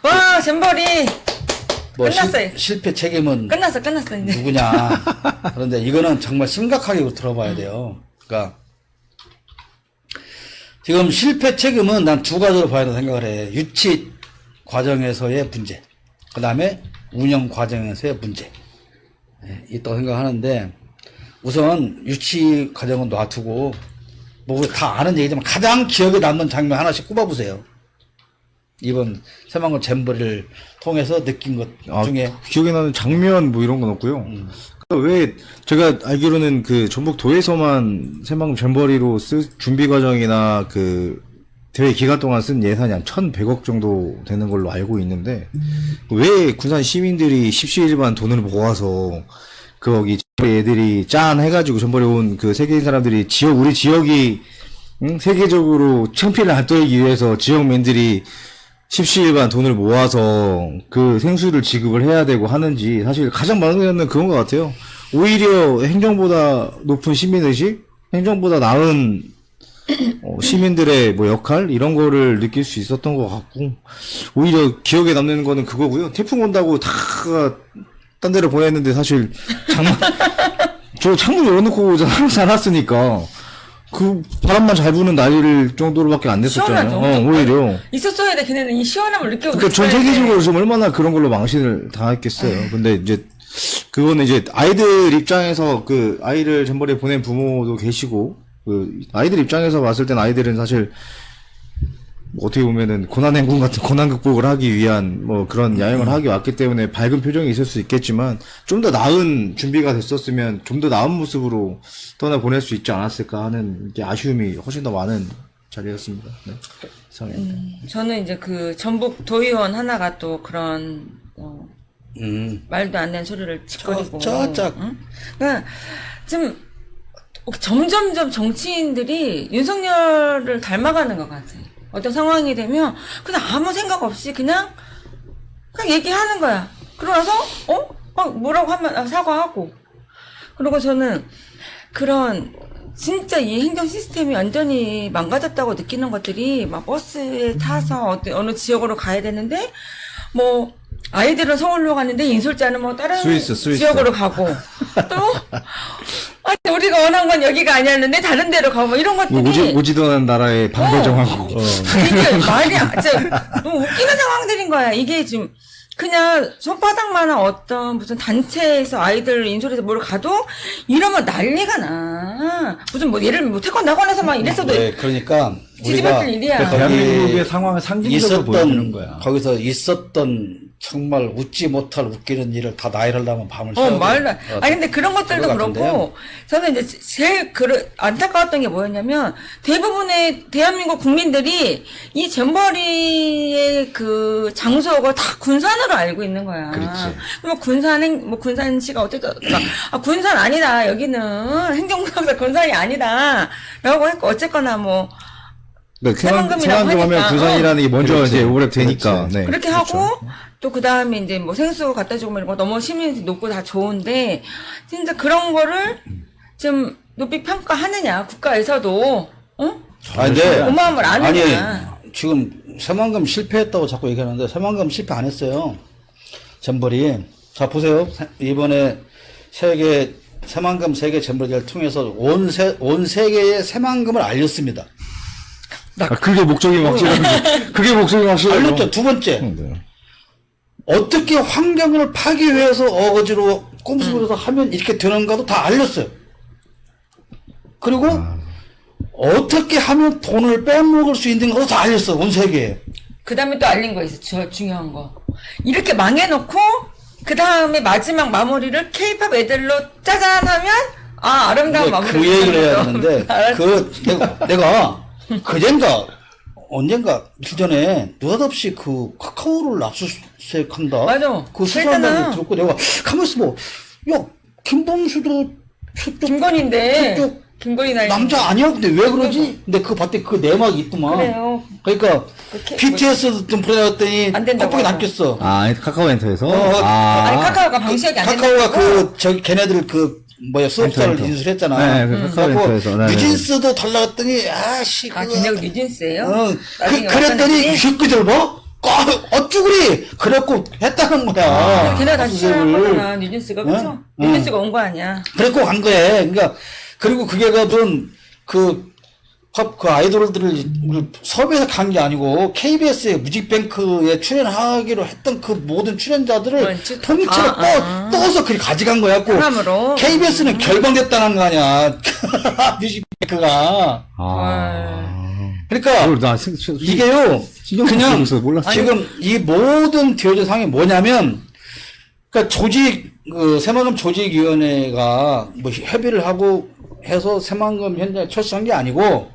와 잼버리 끝났어요. 실패 책임은 끝났어 이제. 누구냐. 그런데 이거는 정말 심각하게 들어봐야 돼요. 그러니까 지금 실패 책임은 난 두 가지로 봐야 된다고 생각을 해. 유치 과정에서의 문제, 그 다음에 운영 과정에서의 문제 있다고 생각하는데, 우선 유치 과정은 놔두고 뭐 우리 다 아는 얘기지만 가장 기억에 남는 장면 하나씩 꼽아보세요. 이번 새만금 잼버리를 통해서 느낀 것 중에. 기억에 나는 장면 뭐 이런 건 없고요. 왜 제가 알기로는 그 전북 도에서만 새만금 잼버리로 준비 과정이나 그 대회 기간 동안 쓴 예산이 한 1,100억 정도 되는 걸로 알고 있는데, 왜 군산 시민들이 십시일반 돈을 모아서 거기 애들이 짠 해가지고 전번에 온 그 세계인 사람들이 우리 지역이 세계적으로 창피를 안 떨기 위해서 지역민들이 십시일반 돈을 모아서 그 생수를 지급을 해야 되고 하는지, 사실 가장 많은 건 그건 것 같아요. 오히려 행정보다 높은 시민의식, 행정보다 나은 시민들의 뭐 역할 이런 거를 느낄 수 있었던 것 같고, 오히려 기억에 남는 거는 그거고요. 태풍 온다고 다 딴 데로 보냈는데 사실 저 창문 열어놓고 살았으니까 그 바람만 잘 부는 날일 정도로밖에 안 됐었잖아요. 시원하죠. 오히려 있었어야 돼. 걔네는 이 시원함을 느끼고. 그러니까 전 세계적으로 좀 얼마나 그런 걸로 망신을 당했겠어요. 근데 이제 그거는 이제 아이들 입장에서 그 아이를 잼버리에 보낸 부모도 계시고, 그 아이들 입장에서 봤을 땐 아이들은 사실 뭐 어떻게 보면은 고난행군 같은 고난 극복을 하기 위한 뭐 그런 야영을 하기 왔기 때문에 밝은 표정이 있을 수 있겠지만, 좀 더 나은 준비가 됐었으면 좀 더 나은 모습으로 떠나 보낼 수 있지 않았을까 하는 게 아쉬움이 훨씬 더 많은 자리였습니다. 네. 이상입니다. 저는 이제 그 전북 도의원 하나가 또 그런 말도 안 되는 소리를 짓거리고. 응? 그러니까 좀 점점점 정치인들이 윤석열을 닮아가는 것 같아. 어떤 상황이 되면 그냥 아무 생각 없이 그냥 얘기하는 거야. 그러고서 막 뭐라고 하면 사과하고. 그리고 저는 그런 진짜 이 행정 시스템이 완전히 망가졌다고 느끼는 것들이, 막 버스에 타서 어느 지역으로 가야 되는데 뭐 아이들은 서울로 가는데 인솔자는 뭐 다른 스위스. 지역으로 가고, 또 아니 우리가 원한 건 여기가 아니었는데 다른 데로 가고, 뭐 이런 것들이 오지도 않은 나라의 방배 정하고. 이게 말이 진짜 너무 웃기는 상황들인 거야. 이게 지금 그냥 손바닥만한 어떤 무슨 단체에서 아이들 인솔해서 뭘 가도 이러면 난리가 나. 무슨 뭐 예를 뭐 태권도 학원에서 막 이랬어도 네, 그러니까 뒤집어질 우리가 일이야. 그러니까 대한민국의 상황을 상징적으로 보여주는 거야. 거기서 있었던 정말 웃지 못할 웃기는 일을 다 나열을 하면 밤을 새야 말라. 아니, 근데 그런 것들도 그거 같은데요. 그렇고, 저는 이제 제일 안타까웠던 게 뭐였냐면, 대부분의 대한민국 국민들이 이 잼버리의 그 장소가 다 군산으로 알고 있는 거야. 그렇지. 그럼 군산시가 어쨌든, 군산 아니다. 여기는 행정구역사 군산이 아니다. 라고 했고, 어쨌거나 뭐, 그러니까 세만금이라고 세만금 하면 하니까. 부산이라는 게 먼저 그렇지. 이제 오래 되니까. 그렇지. 네. 그렇게 그렇죠. 하고 또 그 다음에 이제 뭐 생수 갖다 주고 뭐 이런 거 너무 시민이 높고 다 좋은데 진짜 그런 거를 좀 높이 평가하느냐 국가에서도 아니, 근데 고마움을 안 아니, 하느냐. 지금 새만금 실패했다고 자꾸 얘기하는데 새만금 실패 안 했어요. 잼버리. 자, 보세요. 이번에 새만금 세계 잼버리를 통해서 온 세계에 새만금을 알렸습니다. 그게 목적이 확실한데. 그게 목적이 확실해요. 알렸죠. 두 번째. 네. 어떻게 환경을 파괴해서 어거지로 꼼수부려서 하면 이렇게 되는가도 다 알렸어요. 그리고 어떻게 하면 돈을 빼먹을 수 있는가도 다 알렸어. 온 세계에. 그 다음에 또 알린 거 있어. 저 중요한 거. 이렇게 망해놓고 그 다음에 마지막 마무리를 케이팝 애들로 짜잔 하면 아름다운 마무리. 그 얘기를 해야 되는데 내가 언젠가 며칠 전에 느닷없이 그 카카오를 압수수색한다. 맞아. 그 그랬잖아. 수사관이 들었고 내가 가만있어 뭐, 야 김범수도 저쪽 김건희인데 저쪽 김건희 나이 남자 아니야? 근데 왜 그러지? 근데 그 봤더니 그 내막이 있더만. 그래요. 그러니까 BTS도 좀 보내봤더니 안 된다고 컵북이 하고. 남겼어. 카카오 엔터에서? 아니 카카오가 방시하기 안 카카오가 된다고. 걔네들 수업자를 엔터. 인수했잖아. 네, 그 카카오 엔터에서. 네, 네. 뉴진스도 달라갔더니 아씨 걔네가 뉴진스예요? 그랬더니 휘끄들 뭐? 어쭈구리 그랬고 했다는 거야. 걔네가 다 압수수색을. 취재한 거잖아 뉴진스가 그쵸? 응. 뉴진스가 온 거 아니야. 그랬고 간 거에. 그러니까 그리고 그게 가던 그 아이돌들을 섭외해서 간 게 아니고 KBS의 뮤직뱅크에 출연하기로 했던 그 모든 출연자들을 통째로 떠서 그렇게 가져간 거야. 사람으로. KBS는 결방됐다는 거 아니야. 뮤직뱅크가. 그러니까 그걸 나 이게요. 그냥 모르겠어요. 몰랐어요. 지금 이 모든 뒤어진 상황이 뭐냐면 그러니까 새만금 조직위원회가 뭐 협의를 하고 해서 새만금 현장에 철수한 게 아니고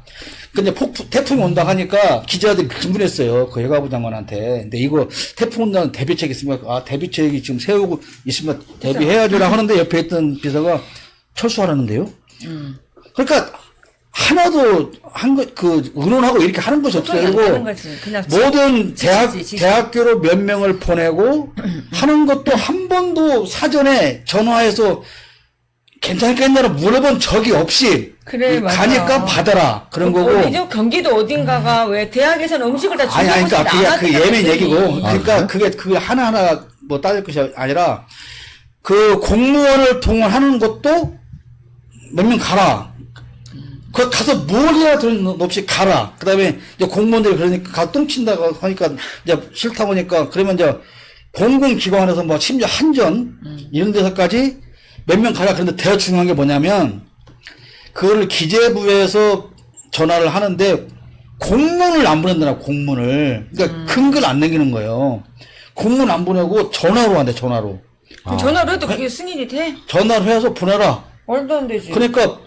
근데 태풍이 온다 하니까 기자들이 질문했어요. 그 여가부 장관한테. 근데 이거 태풍 온다는 대비책 있으면 대비책이 지금 세우고 있으면 대비해야죠라 하는데 옆에 있던 비서가 철수하라는데요. 그러니까 하나도 의논하고 이렇게 하는 것이 없어요. 그리고 모든 대학교로 몇 명을 보내고 하는 것도 한 번도 사전에 전화해서 괜찮겠냐고 물어본 적이 없이 그래, 가니까 맞아. 받아라 그런 거고. 어디죠? 경기도 어딘가가 왜 대학에서는 음식을 다 아니 그러니까 그게 그 예민 얘기고. 그러니까 아, 그게 하나하나 뭐 따질 것이 아니라 그 공무원을 동원하는 것도 몇 명 가라. 그 가서 뭘 해야 되는 없이 가라. 그다음에 이제 공무원들이 그러니까 가 똥친다고 하니까 이제 싫다 보니까 그러면 이제 공공기관에서 뭐 심지어 한전 이런 데서까지 몇 명 가라. 그런데 더 중요한 게 뭐냐면 그거를 기재부에서 전화를 하는데 공문을 안 보낸다나 공문을. 그러니까 큰 걸 안 남기는 거예요. 공문 안 보내고 전화로 한대 전화로. 전화로 해도 그게 승인이 돼? 전화로 해서 보내라. 말도 안 되지. 그러니까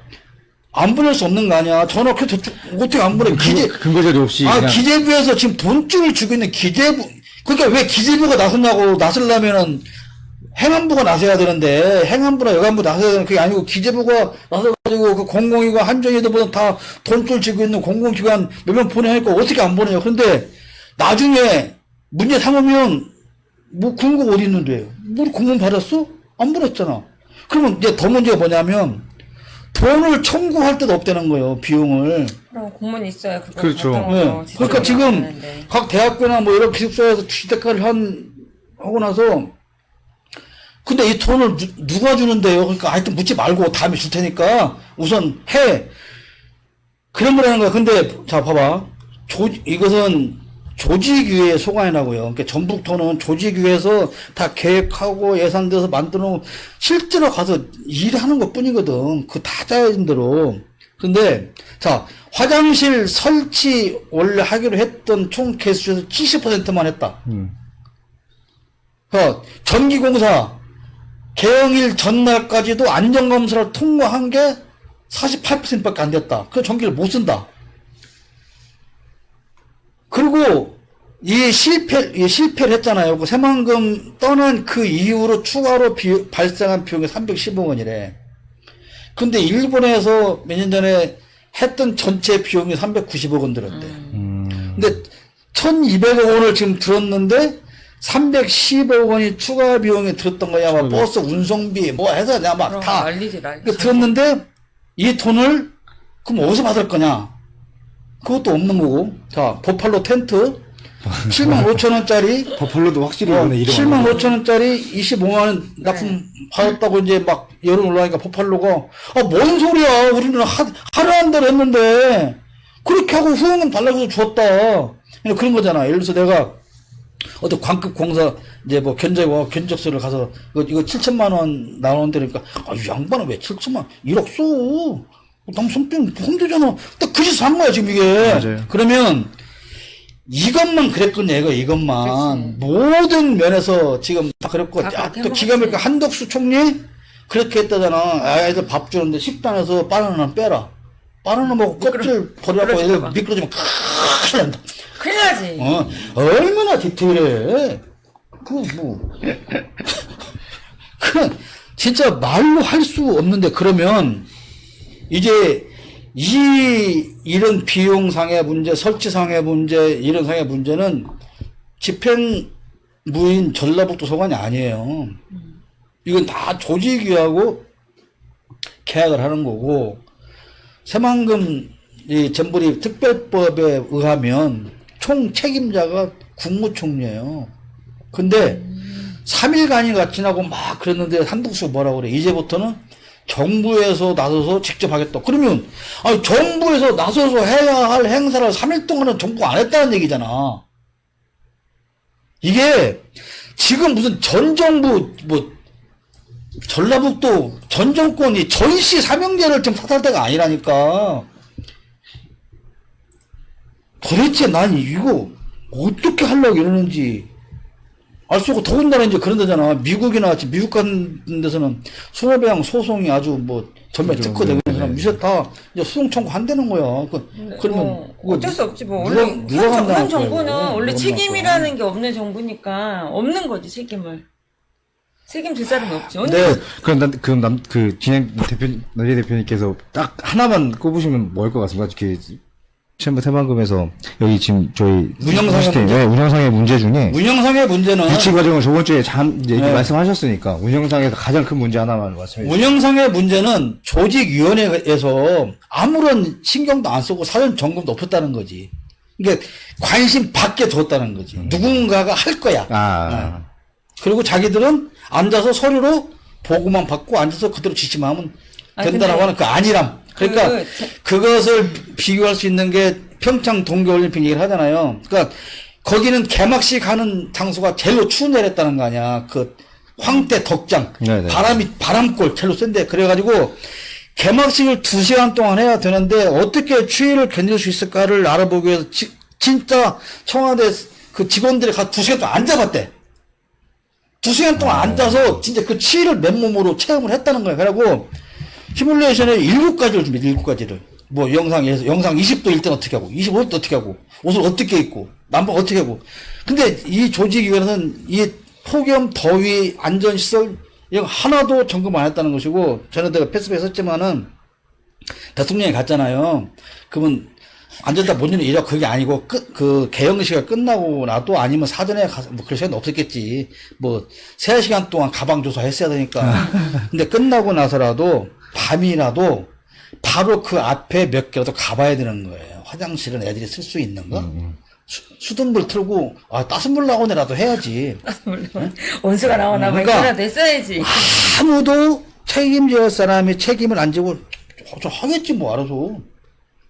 안 보낼 수 없는 거 아니야. 전화 어떻게 안 보내? 근거 자료 없이. 그냥. 기재부에서 지금 돈줄을 주고 있는 기재부. 그러니까 왜 기재부가 나서려면은 행안부가 나서야 되는데 행안부나 여간부 나서야 되는 그게 아니고 기재부가 나서가지고 그 공공기관 한전이들보다 다 돈줄 쥐고 있는 공공기관 몇 명 보내니까 어떻게 안 보내요? 그런데 나중에 문제 삼으면 뭐 궁금 어디 있는데? 우리 공문 받았어? 안 보냈잖아. 그러면 이제 더 문제가 뭐냐면 돈을 청구할 데도 없다는 거예요. 비용을. 그럼 공문이 있어야 그거 그렇죠. 네. 그러니까 지금 각 대학교나 뭐 이런 기숙사에서 취직대가를 하고 나서 근데 이 돈을 누가 주는데요? 그러니까 하여튼 묻지 말고 다음에 줄 테니까 우선 해. 그런 거라는 거야. 근데 자 봐봐. 이것은 조직위의 소관이라고요. 그러니까 전북도는 조직위에서 다 계획하고 예산돼서 만들어 실제로 가서 일하는 것 뿐이거든. 그 다 짜여진 대로. 근데 자, 화장실 설치 원래 하기로 했던 총 개수 중에서 70%만 했다. 전기공사 개영일 전날까지도 안전검사를 통과한 게 48%밖에 안 됐다. 그 전기를 못 쓴다. 그리고 실패를 했잖아요. 그 새만금 떠난 그 이후로 추가로 발생한 비용이 310억 원이래. 근데 일본에서 몇 년 전에 했던 전체 비용이 390억 원 들었대. 근데 1200억 원을 지금 들었는데 310억 원이 추가 비용이 들었던 거야. 막 버스 운송비 뭐 해서 내가 막 다 난리지. 들었는데 이 돈을 그럼 어디서 받을 거냐? 그것도 없는 거고. 자, 보팔로 텐트 7만 5천 원짜리 버팔로도 확실히 이번에 이름 7만 5천 원짜리 25만 원 납품 받았다고 이제 막 여론 올라가니까 보팔로가 뭔 소리야? 우리는 하루 한 달 했는데 그렇게 하고 후원금 달라고 해서 줬다. 그런 거잖아. 예를 들어서 내가 어떤 광급 공사 이제 뭐 견적서를 가서 이거 7천만 원 나오는데 그러니까 이 양반은 왜 7천만 1억 써? 남 손병 홍대잖아. 딱 그 짓을 한 거야 지금 이게. 맞아요. 그러면 이것만 그랬거든요. 이것만 모든 면에서 지금 다 그랬고 또 기가 막히게 한덕수 총리 그렇게 했다잖아. 애들 밥 주는데 식당에서 바나나 빼라. 바나나 먹고 껍질 버려갖고 애들 미끄러지면 큰일 난다. 큰일 나지. 얼마나 디테일해. 그냥 진짜 말로 할 수 없는데 그러면 이제 이런 비용상의 문제, 설치상의 문제, 이런 상의 문제는 집행부인 전라북도 소관이 아니에요. 이건 다 조직위하고 계약을 하는 거고 새만금 이 전부리 특별법에 의하면 총 책임자가 국무총리예요. 근데 3일간이가 지나고 막 그랬는데 한덕수 뭐라고 그래. 이제부터는 정부에서 나서서 직접 하겠다. 그러면 정부에서 나서서 해야 할 행사를 3일 동안은 정부가 안 했다는 얘기잖아. 이게 지금 무슨 전 정부 전라북도 전 정권이 전시 삼형제를 지금 탓할 때가 아니라니까. 도대체 난 이거 어떻게 하려고 이러는지 알 수 없고 더군다나 이제 그런 데잖아. 미국이나 미국 같은 데서는 손해배상 소송이 아주 뭐 전면 특허되고 있는 사람 미세 다 이제 수용 청구한다는 거야. 그러면 어쩔 수 없지 뭐. 누가 원래 감당할 현 정부는 거예요? 원래 누가 책임이라는 게 없는 정부니까 없는 거지 책임을. 책임질 사람이 없지. 네. 그 진행 나리 대표님께서 딱 하나만 꼽으시면 뭘 것 같습니다. 새만금에서 여기 지금 저희 운영상의 문제? 운영상의 문제 중에 운영상의 문제는 유치 과정을 저번 주에 이제 네. 말씀하셨으니까 운영상에서 가장 큰 문제 하나만 말씀해 주세요. 운영상의 문제는 조직위원회에서 아무런 신경도 안 쓰고 사전 점검도 없었다는 거지. 이게 관심 받게 뒀다는 거지. 누군가가 할 거야. 네. 그리고 자기들은 앉아서 서류로 보고만 받고 앉아서 그대로 지시만 하면 된다라고 하는 그 안일함. 그러니까 그것을 비교할 수 있는 게 평창 동계올림픽 얘기를 하잖아요. 그러니까 거기는 개막식 하는 장소가 제일로 추운 데를 했다는 거 아니야. 그 황태 덕장. 네네. 바람골 제일로 센데. 그래가지고 개막식을 2시간 동안 해야 되는데 어떻게 추위를 견딜 수 있을까를 알아보기 위해서 진짜 청와대 그 직원들이 가서 2시간 동안 앉아봤대. 2시간 동안 앉아서 진짜 그 추위를 맨몸으로 체험을 했다는 거예요. 그래갖고 시뮬레이션에 7가지를 준비해, 7가지를. 뭐, 영상 20도 일 땐 어떻게 하고, 25도 어떻게 하고, 옷을 어떻게 입고, 난방 어떻게 하고. 근데 이 조직위원회는 이 폭염, 더위, 안전시설, 이거 하나도 점검 안 했다는 것이고, 전에 내가 페이스북에 썼지만은, 대통령이 갔잖아요. 그러면, 앉았다 못 일은 이래 그게 아니고, 그 개영시가 끝나고 나도 아니면 사전에 가서, 뭐 그럴 시간 없었겠지. 뭐, 3시간 동안 가방 조사했어야 되니까. 근데 끝나고 나서라도, 밤이라도 바로 그 앞에 몇 개라도 가봐야 되는 거예요. 화장실은 애들이 쓸 수 있는 거? 수돗물 틀고, 따뜻한 물 나오네라도 해야지. 원수가 나오나 봐. 그러니까 이거라도 했어야지. 아무도 책임질 사람이 책임을 안 지고, 저 하겠지 뭐, 알아서.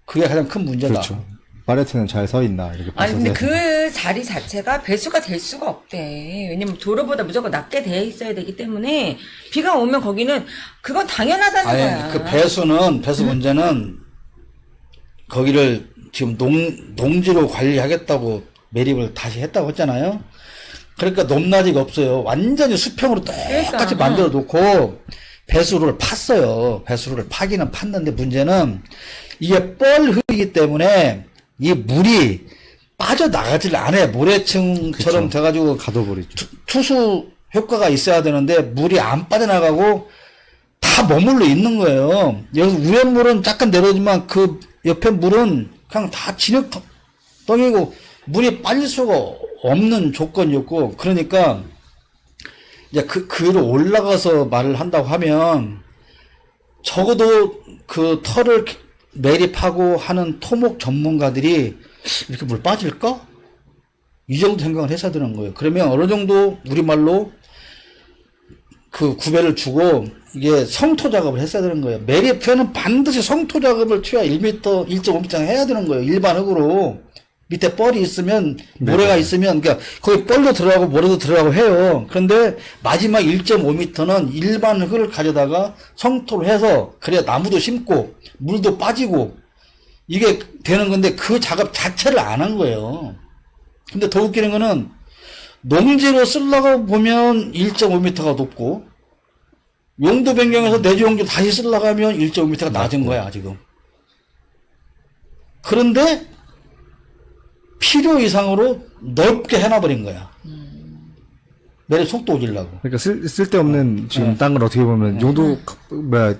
그게 가장 큰 문제다. 그렇죠. 파레트는 잘 서 있나 이렇게 아니 근데 봤어요. 그 자리 자체가 배수가 될 수가 없대. 왜냐면 도로보다 무조건 낮게 돼 있어야 되기 때문에 비가 오면 거기는 그건 당연하다는 거야. 아니 그 배수 문제는 거기를 지금 농지로 관리하겠다고 매립을 다시 했다고 했잖아요. 그러니까 높낮이가 없어요. 완전히 수평으로 똑같이 그러니까. 만들어 놓고 배수로를 팠어요. 배수로를 파기는 팠는데 문제는 이게 뻘흙이기 때문에 이 물이 빠져나가질 않아요. 모래층처럼 그쵸. 돼가지고 가둬버리죠. 투수 효과가 있어야 되는데 물이 안 빠져나가고 다 머물러 있는 거예요. 여기서 위에 물은 잠깐 내려오지만 그 옆에 물은 그냥 다 진흙덩이고 물이 빠질 수가 없는 조건이었고, 그러니까 이제 그로 올라가서 말을 한다고 하면 적어도 그 털을 매립하고 하는 토목 전문가들이 이렇게 물 빠질까? 이 정도 생각을 했어야 되는 거예요. 그러면 어느 정도 우리말로 그 구배를 주고 이게 성토 작업을 했어야 되는 거예요. 매립회는 반드시 성토 작업을 최하 1m, 1.5m 해야 되는 거예요. 일반 흙으로. 밑에 뻘이 있으면, 모래가 있으면, 그러니까 거기 뻘도 들어가고 모래도 들어가고 해요. 그런데 마지막 1.5m는 일반 흙을 가져다가 성토를 해서, 그래야 나무도 심고, 물도 빠지고, 이게 되는 건데 그 작업 자체를 안 한 거예요. 근데 더 웃기는 거는, 농지로 쓰려고 보면 1.5m가 높고, 용도 변경해서 내주 용지로 다시 쓰려고 하면 1.5m가 낮은 거야, 지금. 그런데, 필요 이상으로 넓게 해놔버린 거야. 매립 속도 올리려고. 그러니까 쓸데없는 지금 땅을 어떻게 보면 용도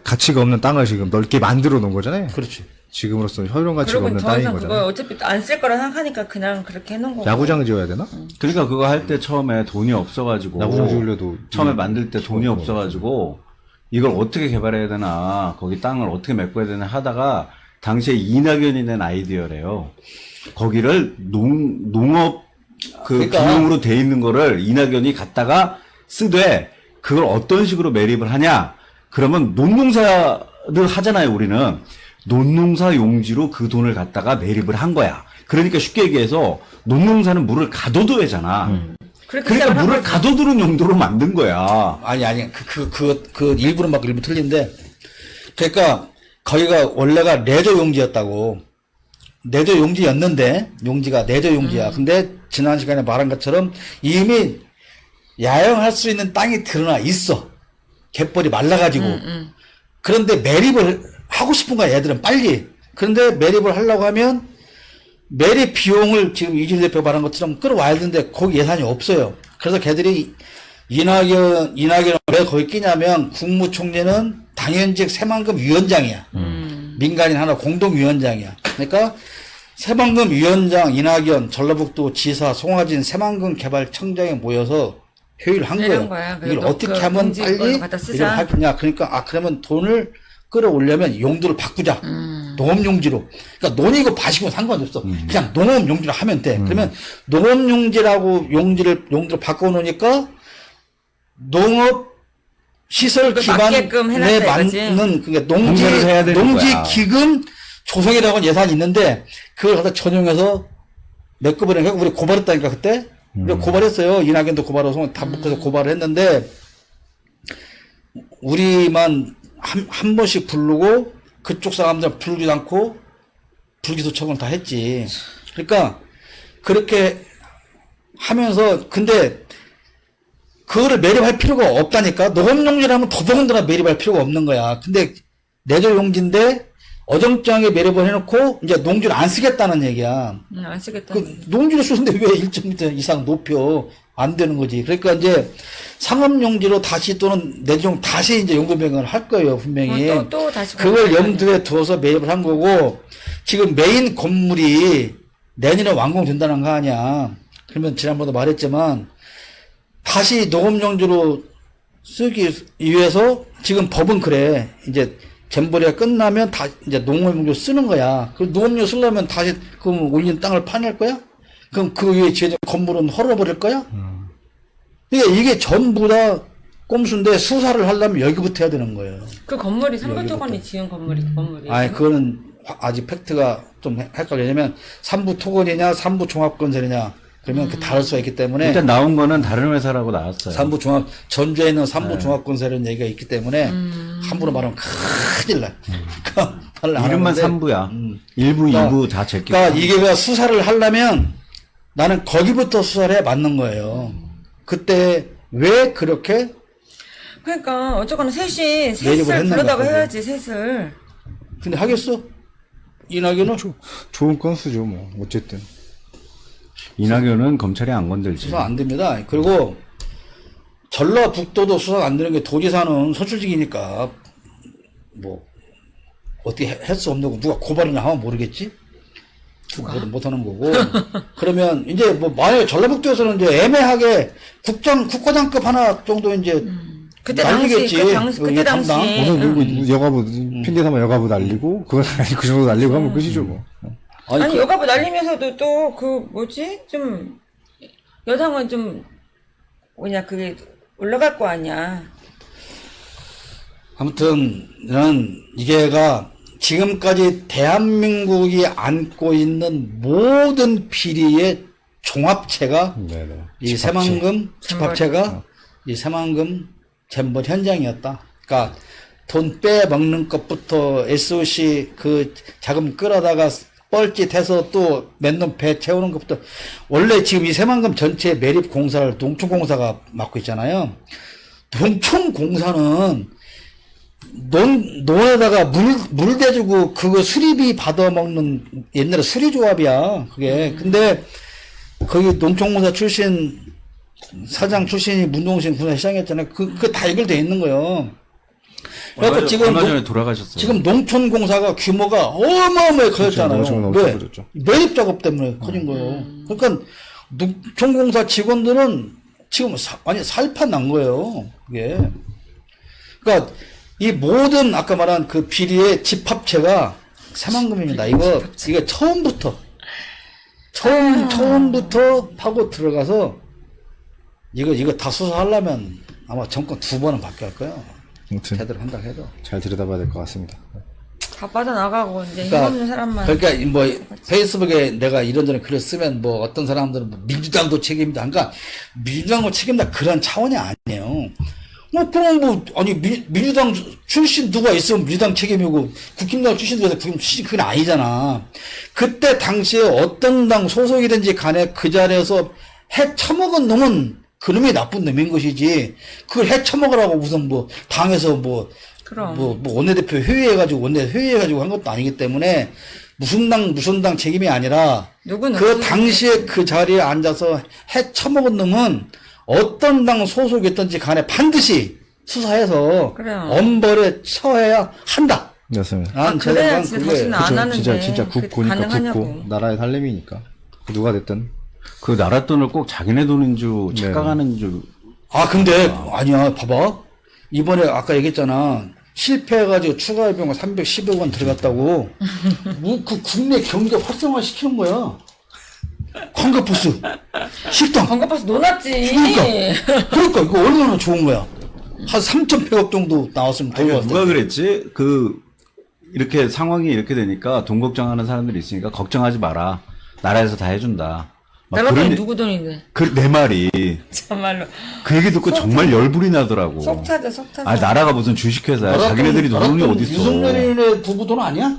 가치가 없는 땅을 지금 넓게 만들어 놓은 거잖아요. 그렇지. 지금으로서는 효용 가치가 그리고 없는 더 땅인 이상 그거 거잖아요. 어차피 안 쓸 거라 생각하니까 그냥 그렇게 해놓은 거고. 야구장 지어야 되나? 그러니까 그거 할 때 처음에 돈이 없어가지고 야구장 지으려도 처음에 만들 때 돈이 없어가지고 이걸 어떻게 개발해야 되나 거기 땅을 어떻게 메꿔야 되나 하다가 당시에 이낙연이 낸 아이디어래요. 거기를 농업 그러니까. 기능으로 돼 있는 거를 이낙연이 갖다가 쓰되 그걸 어떤 식으로 매립을 하냐? 그러면 논농사를 하잖아요. 우리는 논농사 용지로 그 돈을 갖다가 매립을 한 거야. 그러니까 쉽게 얘기해서 논농사는 물을 가둬두잖아. 그렇게 그러니까 시작을 한 물을 거지. 가둬두는 용도로 만든 거야. 아니, 그 일부는 막 일부 틀린데. 그러니까, 거기가 원래가 레저 용지였다고. 내조 용지였는데, 용지가 내조 용지야. 근데, 지난 시간에 말한 것처럼, 이미 야영할 수 있는 땅이 드러나 있어. 갯벌이 말라가지고. 그런데 매립을 하고 싶은 거야, 얘들은 빨리. 그런데 매립을 하려고 하면, 매립 비용을 지금 이준희 대표 말한 것처럼 끌어와야 되는데, 거기 예산이 없어요. 그래서 걔들이 이낙연을 왜 거기 끼냐면, 국무총리는 당연직 새만금 위원장이야. 민간인 하나 공동위원장이야. 그러니까, 새만금 위원장, 이낙연, 전라북도 지사, 송하진, 새만금 개발청장이 모여서 회의를 한 이런 거예요. 거야. 이걸 그래도 어떻게 그 하면 공지 빨리 이걸로 갖다 쓰자. 이걸 하겠냐. 그러니까, 그러면 돈을 끌어올려면 용도를 바꾸자. 농업용지로. 그러니까 논이고 밭이고 상관없어. 그냥 농업용지로 하면 돼. 그러면 농업용지라고 용지를 바꿔놓으니까 농업 시설 그걸 기반에 맞게끔 해놨다 이거지. 맞는, 그러니까 공사를 해야 되는 농지 거야. 기금 조성이라고 하는 예산이 있는데, 그걸 갖다 전용해서 메꿔버리니까, 우리 고발했다니까, 그때? 우리 고발했어요. 이낙연도 고발하고, 다 묶어서 고발을 했는데, 우리만 한 번씩 부르고, 그쪽 사람들 부르지도 않고, 불기소청을 다 했지. 그러니까, 그렇게 하면서, 근데, 그거를 매립할 필요가 없다니까. 농업용지라면 더더군다나 매립할 필요가 없는 거야. 근데 내조용지인데 어정쩡하게 매립을 해놓고 이제 농지를 안 쓰겠다는 얘기야. 안 쓰겠다. 농지를 쓰는데 왜 1.m 이상 높여? 안 되는 거지. 그러니까 이제 상업용지로 다시 또는 내조용 다시 이제 용도 변경을 할 거예요, 분명히. 또 다시 그걸 변경을 염두에 두어서 매입을 한 거고, 지금 메인 건물이 내년에 완공된다는 거 아니야. 그러면 지난번에 말했지만 다시 농업용지로 쓰기 위해서 지금 법은 그래. 이제 잼버리가 끝나면 다 이제 농업용지로 쓰는 거야. 그 농업용 쓰려면 다시 그럼 올린 땅을 파낼 거야? 그럼 그 위에 지어진 건물은 헐어버릴 거야? 그러니까 이게 전부 다 꼼수인데 수사를 하려면 여기부터 해야 되는 거예요. 그 건물이 300조 원이 지은 건물이. 아니 그거는 아직 팩트가 좀 헷갈려. 왜냐면 삼부 토건이냐, 삼부 종합건설이냐. 그러면 그 다를 수가 있기 때문에. 일단 나온 거는 다른 회사라고 나왔어요. 삼부 종합, 전주에 있는 삼부 종합건설이라는 얘기가 있기 때문에 함부로 말하면 큰일 나. 말을 안 이름만 하는데. 3부야. 1부, 그러니까- 2부 다 제끼고. 그러니까 이게가 수사를 하려면 나는 거기부터 수사를 해야 맞는 거예요. 그때 왜 그렇게 그러니까 어쨌거나 셋이 매입을 셋을 했나 불러다가 봐, 해야지 셋을. 근데 하겠어? 이낙연은 좋은 건수죠, 뭐. 어쨌든. 이낙연은 검찰이 안 건들지. 수사 안 됩니다. 그리고 전라북도도 수사가 안 되는 게 도지사는 선출직이니까 뭐 어떻게 할 수 없는 거 누가 고발이나 하면 모르겠지? 못 하는 거고. 그러면 이제 뭐 만약에 전라북도에서는 이제 애매하게 국과장급 하나 정도 이제 그때 당시 날리겠지. 그때 당시 오늘 뭐 여가부, 핑계 삼아 여가부 날리고, 그건 아니고 그 정도 날리고 하면 끝이죠, 뭐. 아니 여가부 날리면서도 또 그 뭐지 좀 여당은 좀 뭐냐 그게 올라갈 거 아니야. 아무튼 나는 이게가 지금까지 대한민국이 안고 있는 모든 비리의 종합체가 네네. 이 새만금 집합체가 이 새만금 잼벌 현장이었다. 그러니까 돈 빼먹는 것부터 SOC 그 자금 끌어다가 뻘짓해서 또 맨놈 배 채우는 것부터 원래 지금 이 새만금 전체 매립 공사를 농촌공사가 맡고 있잖아요. 농촌공사는 논에다가 물 대주고 그거 수리비 받아먹는 옛날에 수리조합이야 그게. 근데 거기 농촌공사 출신 사장 출신이 문동신 군사시장이었잖아요. 그 다 연결돼 있는 거예요. 그래서 지금 얼마 전에 돌아가셨어요. 지금 농촌공사가 규모가 어마어마하게 커졌잖아요. 농촌은 왜? 엄청 커졌죠. 매입 작업 때문에 커진 거예요. 그러니까 농촌공사 직원들은 지금 완전 살판 난 거예요. 그게. 그러니까 이 모든 아까 말한 그 비리의 집합체가 새만금입니다. 이거 처음부터 파고 들어가서 이거 다 수사하려면 아마 정권 2번은 바뀌어야 할 거예요. 아무튼 제대로 한다 해도. 잘 들여다봐야 될 것 같습니다. 다 빠져나가고 이제 힘없는 사람만. 그러니까 뭐 페이스북에 내가 이런저런 글을 쓰면 뭐 어떤 사람들은 뭐 민주당도 책임다. 그러니까 민주당도 책임다 그런 차원이 아니에요. 뭐 그럼 뭐 아니 민주당 출신 누가 있으면 민주당 책임이고 국힘당 출신 누가 있으면 국힘 출신 그건 아니잖아. 그때 당시에 어떤 당 소속이든지 간에 그 자리에서 해 처먹은 놈은 그놈이 나쁜 놈인 것이지 그걸 해 처먹으라고 무슨 뭐 당에서 그럼. 뭐 원내대표 회의해가지고 한 것도 아니기 때문에 무슨 당 책임이 아니라 누구는 그 당시에 그 자리에 앉아서 해 처먹은 놈은 어떤 당 소속이었든지 간에 반드시 수사해서 그래요. 엄벌에 처해야 한다. 맞습니다. 난 그래야 제가 진짜 그게 다시는 안 하는데 진짜 그게 국고니까 가능하냐고. 국고. 나라의 살림이니까. 누가 됐든. 그 나라 돈을 꼭 자기네 돈인 줄 착각하는 줄. 근데 아니야 봐봐 이번에 아까 얘기했잖아 실패해가지고 추가 비용 310억 원 들어갔다고 뭐 그 국내 경제 활성화 시키는 거야. 관광버스 식당 관광버스 놀았지. 그러니까 이거 얼마나 좋은 거야. 한 3,100억 정도 나왔으면 더 아니, 좋았을 누가 텐데. 그랬지? 이렇게 상황이 이렇게 되니까 돈 걱정하는 사람들이 있으니까 걱정하지 마라. 나라에서 다 해준다. 막 내가 그런 돈 누구 돈인데. 내 말이. 정말로. 그 얘기 듣고 정말 열불이 나더라고. 속 타자, 속 타자. 아, 나라가 무슨 주식회사야. 자기네들이 돈이 어딨어. 유승열이네 부부 돈 아니야?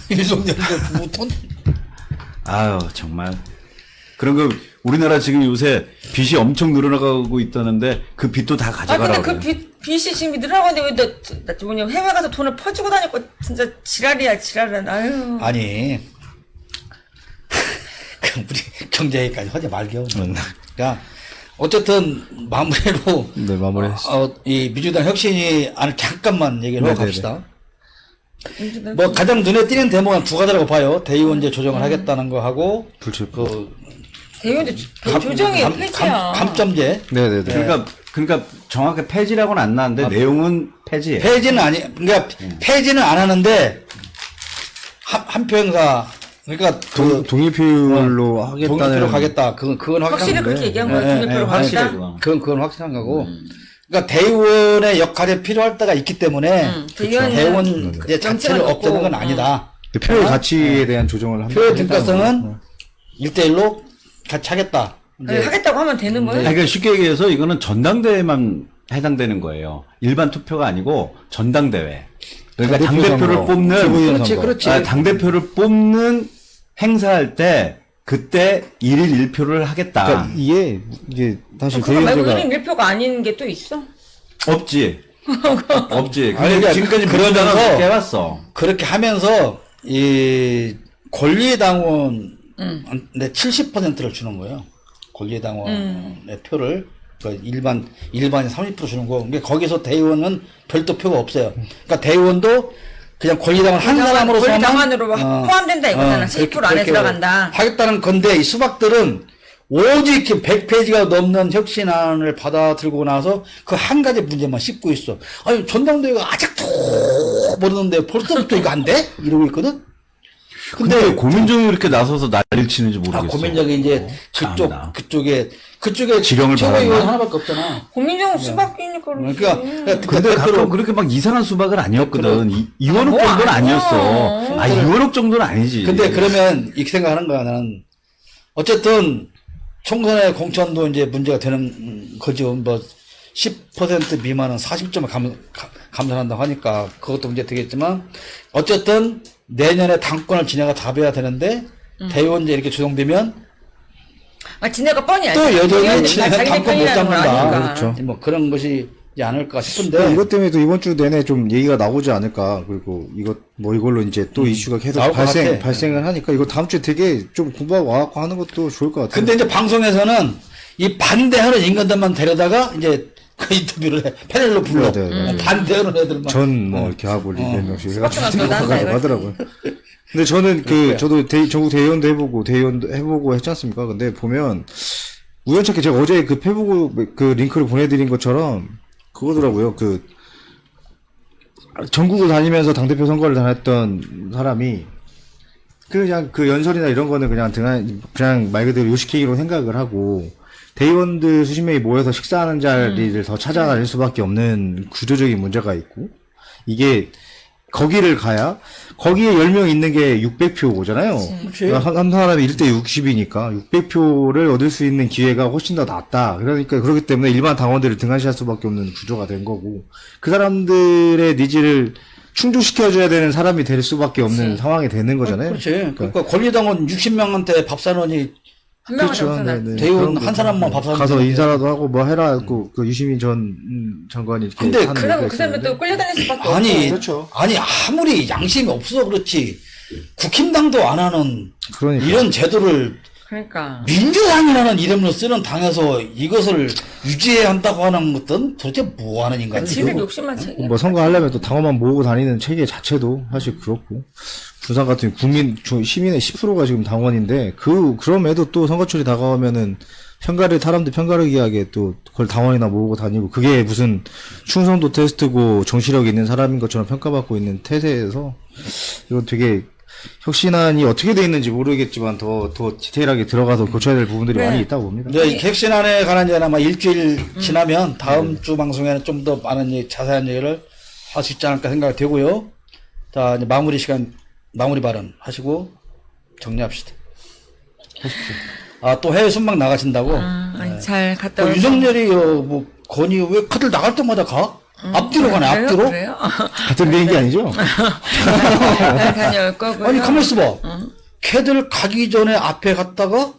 유승열이네 부부 돈? 아유, 정말. 그런 거, 우리나라 지금 요새 빚이 엄청 늘어나가고 있다는데 그 빚도 다 가져가라고. 근데 그 빚이 지금 늘어나는데 왜 나 뭐냐 해외 가서 돈을 퍼주고 다니고 진짜 지랄이야. 아유. 아니 우리 경제 얘기까지 하지 말게요. 그러니까 어쨌든 마무리로 네, 마무리. 이 민주당 혁신이 안을 잠깐만 얘기를 하고 네네네. 갑시다. 뭐 가장 눈에 띄는 대목은 두 가지라고 봐요. 대의원제 조정을 하겠다는 거 하고 불출범. 그 대의원제 조정이 폐지야. 감점제. 네네네. 그러니까 정확히 폐지라고는 안 나왔는데 내용은 폐지예요. 폐지는 그러니까 폐지는 안 하는데 한 표 행사 그러니까 동의표로 하겠다는. 동의표로 가겠다. 그건 확실히 그렇게 얘기한 거야. 동의표로 확실해, 가겠다. 그건. 그건 확실한 거고. 그러니까 대의원의 역할이 필요할 때가 있기 때문에 대의원 대의원 자체를 정치는 없애는 건 없고. 아니다. 그 표의 가치에 대한 조정을 한다. 표의 등가성은 1대1로 같이 하겠다. 이제 하겠다고 하면 되는 거예요? 그러니까 쉽게 얘기해서 이거는 전당대회만 해당되는 거예요. 일반 투표가 아니고 전당대회. 그러니까 당대표 당대표를 선거, 뽑는 지부위원 그렇지, 선거. 그렇지. 당대표를 뽑는 행사할 때 그때 1일 1표를 하겠다. 그러니까 이게 사실 그거 말고 대의원제가 1인 1표가 아닌 게 또 있어? 없지. 없지. 아니, 근데 그러니까 지금까지 그러면서 민주당은 깨봤어. 그렇게 하면서 이 권리당원의 70%를 주는 거예요. 권리당원의 표를 그 일반이 30% 주는 거. 그러니까 거기서 대의원은 별도 표가 없어요. 그러니까 대의원도 그냥 권리당원 한 사람으로서만 권리당원으로 포함된다 이거잖아. 70% 안에 들어간다. 하겠다는 건데 이 수박들은 오직 100페이지가 넘는 혁신안을 받아들고 나서 그 한 가지 문제만 씹고 있어. 아니 전당대회가 아직도 모르는데 벌써부터 이거 안 돼? 이러고 있거든. 근데 고민정이 이렇게 나서서 난리를 치는지 모르겠어. 고민적이 이제 참나. 그쪽에 지령을 최고위원 받았나? 하나밖에 없잖아. 고민정 수박이니까 그렇지. 그러니까 근데 가끔 대표로 그렇게 막 이상한 수박은 아니었거든. 2원억 뭐 정도는 아니야. 아니었어. 2원억 정도는 아니지. 근데 그러면 이렇게 생각하는 거야. 나는 어쨌든 총선의 공천도 이제 문제가 되는 거죠. 뭐 10% 미만은 40점을 감산한다고 하니까 그것도 문제 되겠지만 어쨌든 내년에 당권을 지네가 잡아야 되는데 대의원제 이렇게 조정되면 지네가 뻔히 또 알지. 여전히 지네가 자기네 당권 못 편이라는 걸 잡는다. 아니까. 그렇죠. 뭐 그런 것이지 않을까 싶은데 이것 때문에 또 이번 주 내내 좀 얘기가 나오지 않을까. 그리고 이걸로 이제 또 이슈가 계속 나올 것 같아. 발생을 하니까 이거 다음 주에 되게 좀 공부하고 와갖고 하는 것도 좋을 것 같아요. 근데 이제 방송에서는 이 반대하는 인간들만 데려다가 이제 그 인터뷰를 해. 패널로 불러. 네, 네, 네. 반대하는 애들만. 전 뭐 이렇게 하고 몇 명씩 해가지고 수박도 한다, 가지고 이거지. 하더라고요. 근데 저는 저도 전국 대의원도 해보고 했지 않습니까? 근데 보면 우연찮게 제가 어제 그 페북 그 링크를 보내드린 것처럼 그거더라고요. 그 전국을 다니면서 당대표 선거를 다녔던 사람이 그냥 그 연설이나 이런 거는 그냥 말 그대로 요식행위로 생각을 하고 대의원들 수십 명이 모여서 식사하는 자리를 더 찾아갈 수밖에 없는 구조적인 문제가 있고 이게 거기를 가야 거기에 10명 있는 게 600표잖아요. 한 사람이 1대 60이니까 600표를 얻을 수 있는 기회가 훨씬 더 낫다. 그러니까 그렇기 때문에 일반 당원들을 등한시할 수밖에 없는 구조가 된 거고 그 사람들의 니즈를 충족시켜줘야 되는 사람이 될 수밖에 없는 상황이 되는 거잖아요. 그렇지. 그러니까 권리당원 60명한테 밥 사느니 한 명은 그렇죠. 없어. 네, 네. 대의원 그런 한 사람만 밥 사는 가서 거지. 인사라도 하고 뭐 해라. 그 유시민 전 장관이 이렇게 근데 하는 그러면 얘기가 그 사람은 있었는데. 또 끌려다닐 수밖에 아니, 없고. 그렇죠. 아니 아무리 양심이 없어 그렇지 국힘당도 안 하는 그러니까. 이런 제도를 그러니까. 민주당이라는 이름을 쓰는 당에서 이것을 유지해야 한다고 하는 것은 도대체 뭐 하는 인간이죠? 지들 욕심만 챙겨. 뭐 선거하려면 또 당원만 모으고 다니는 체계 자체도 사실 그렇고 부산 같은 시민의 10%가 지금 당원인데 그럼에도 또 선거철이 다가오면은 사람들 편가르기하게 또 그걸 당원이나 모으고 다니고 그게 무슨 충성도 테스트고 정치력 있는 사람인 것처럼 평가받고 있는 태세에서 이건 되게 혁신안이 어떻게 돼 있는지 모르겠지만 더 디테일하게 들어가서 고쳐야 될 부분들이 네. 많이 있다고 봅니다. 이제 이 객신안에 관한 얘기는 아마 일주일 지나면 다음 주 방송에는 좀 더 많은 자세한 얘기를 할 수 있지 않을까 생각이 되고요. 자, 이제 마무리 발언 하시고 정리합시다. 하십시오. 또 해외 순방 나가신다고? 아니, 잘 갔다 오고. 윤석열이 뭐 건이 왜 카들 나갈 때마다 가? 앞뒤로 가네, 그래요? 앞뒤로? 그래요? 같은 비행기 아니죠? 잘 다녀올 거고요. 아니, 가만 있어봐. 걔들 가기 전에 앞에 갔다가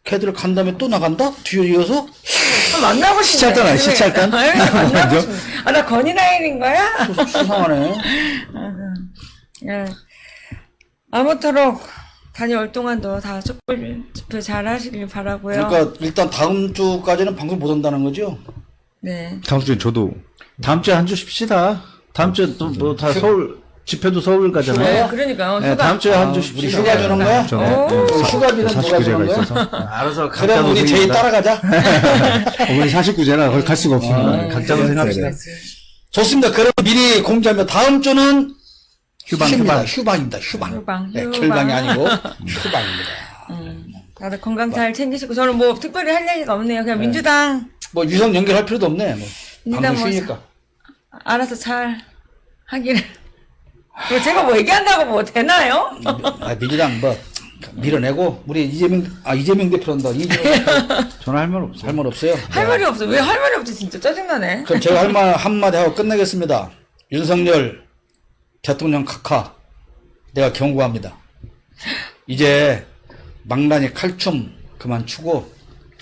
걔들 간 다음에 또 나간다? 뒤에 이어서? 만나고 싶네. 시찰단 아니야, 시찰단? 만나고 싶네. 나 건이나일인 거야? 수상하네. 예. 아무쪼록 다녀올 동안도 다 촛불 집회 잘 하시길 바라고요. 그러니까 일단 다음 주까지는 방송 못 한다는 거죠? 네. 다음 주에 저도 다음 주에 한 주 쉽시다. 다음 주에 또 뭐 다 서울 집회도 서울 가잖아요. 네, 그러니까 네, 휴가. 다음 주에 한 주 우리 쉽시다. 휴가 주는 거야? 전에 휴가비는 누가 49제가 주는 거야? 있어서 알아서 그래, 각자 우리 제이 고생입니다. 따라가자. 어머니 49제라 거기 갈 수가 없습니다. 각자 고생합시다. 좋습니다. 그럼 미리 공지하면 다음 주는 휴방, 휴방입니다. 휴방. 휴방. 네, 휴방. 결방이 아니고 휴방입니다. 다들 건강 잘 챙기시고 저는 뭐 특별히 할 얘기가 없네요. 그냥 민주당 뭐 유성 연결할 필요도 없네. 뭐. 민주당 방송 뭐 쉬니까. 알아서 잘 하기를. 그리고 제가 뭐 얘기한다고 뭐 되나요? 민주당 뭐 밀어내고 우리 이재명 대표란다. 저는 할 말 없어요. 할 말 없어요. 할 말이 없어. 왜 할 말이 없지? 진짜 짜증나네. 그럼 제가 할 말 한마디 하고 끝내겠습니다. 윤석열 대통령 카카 내가 경고합니다. 이제 망나니 칼춤 그만 추고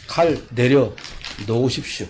칼 내려 놓으십시오.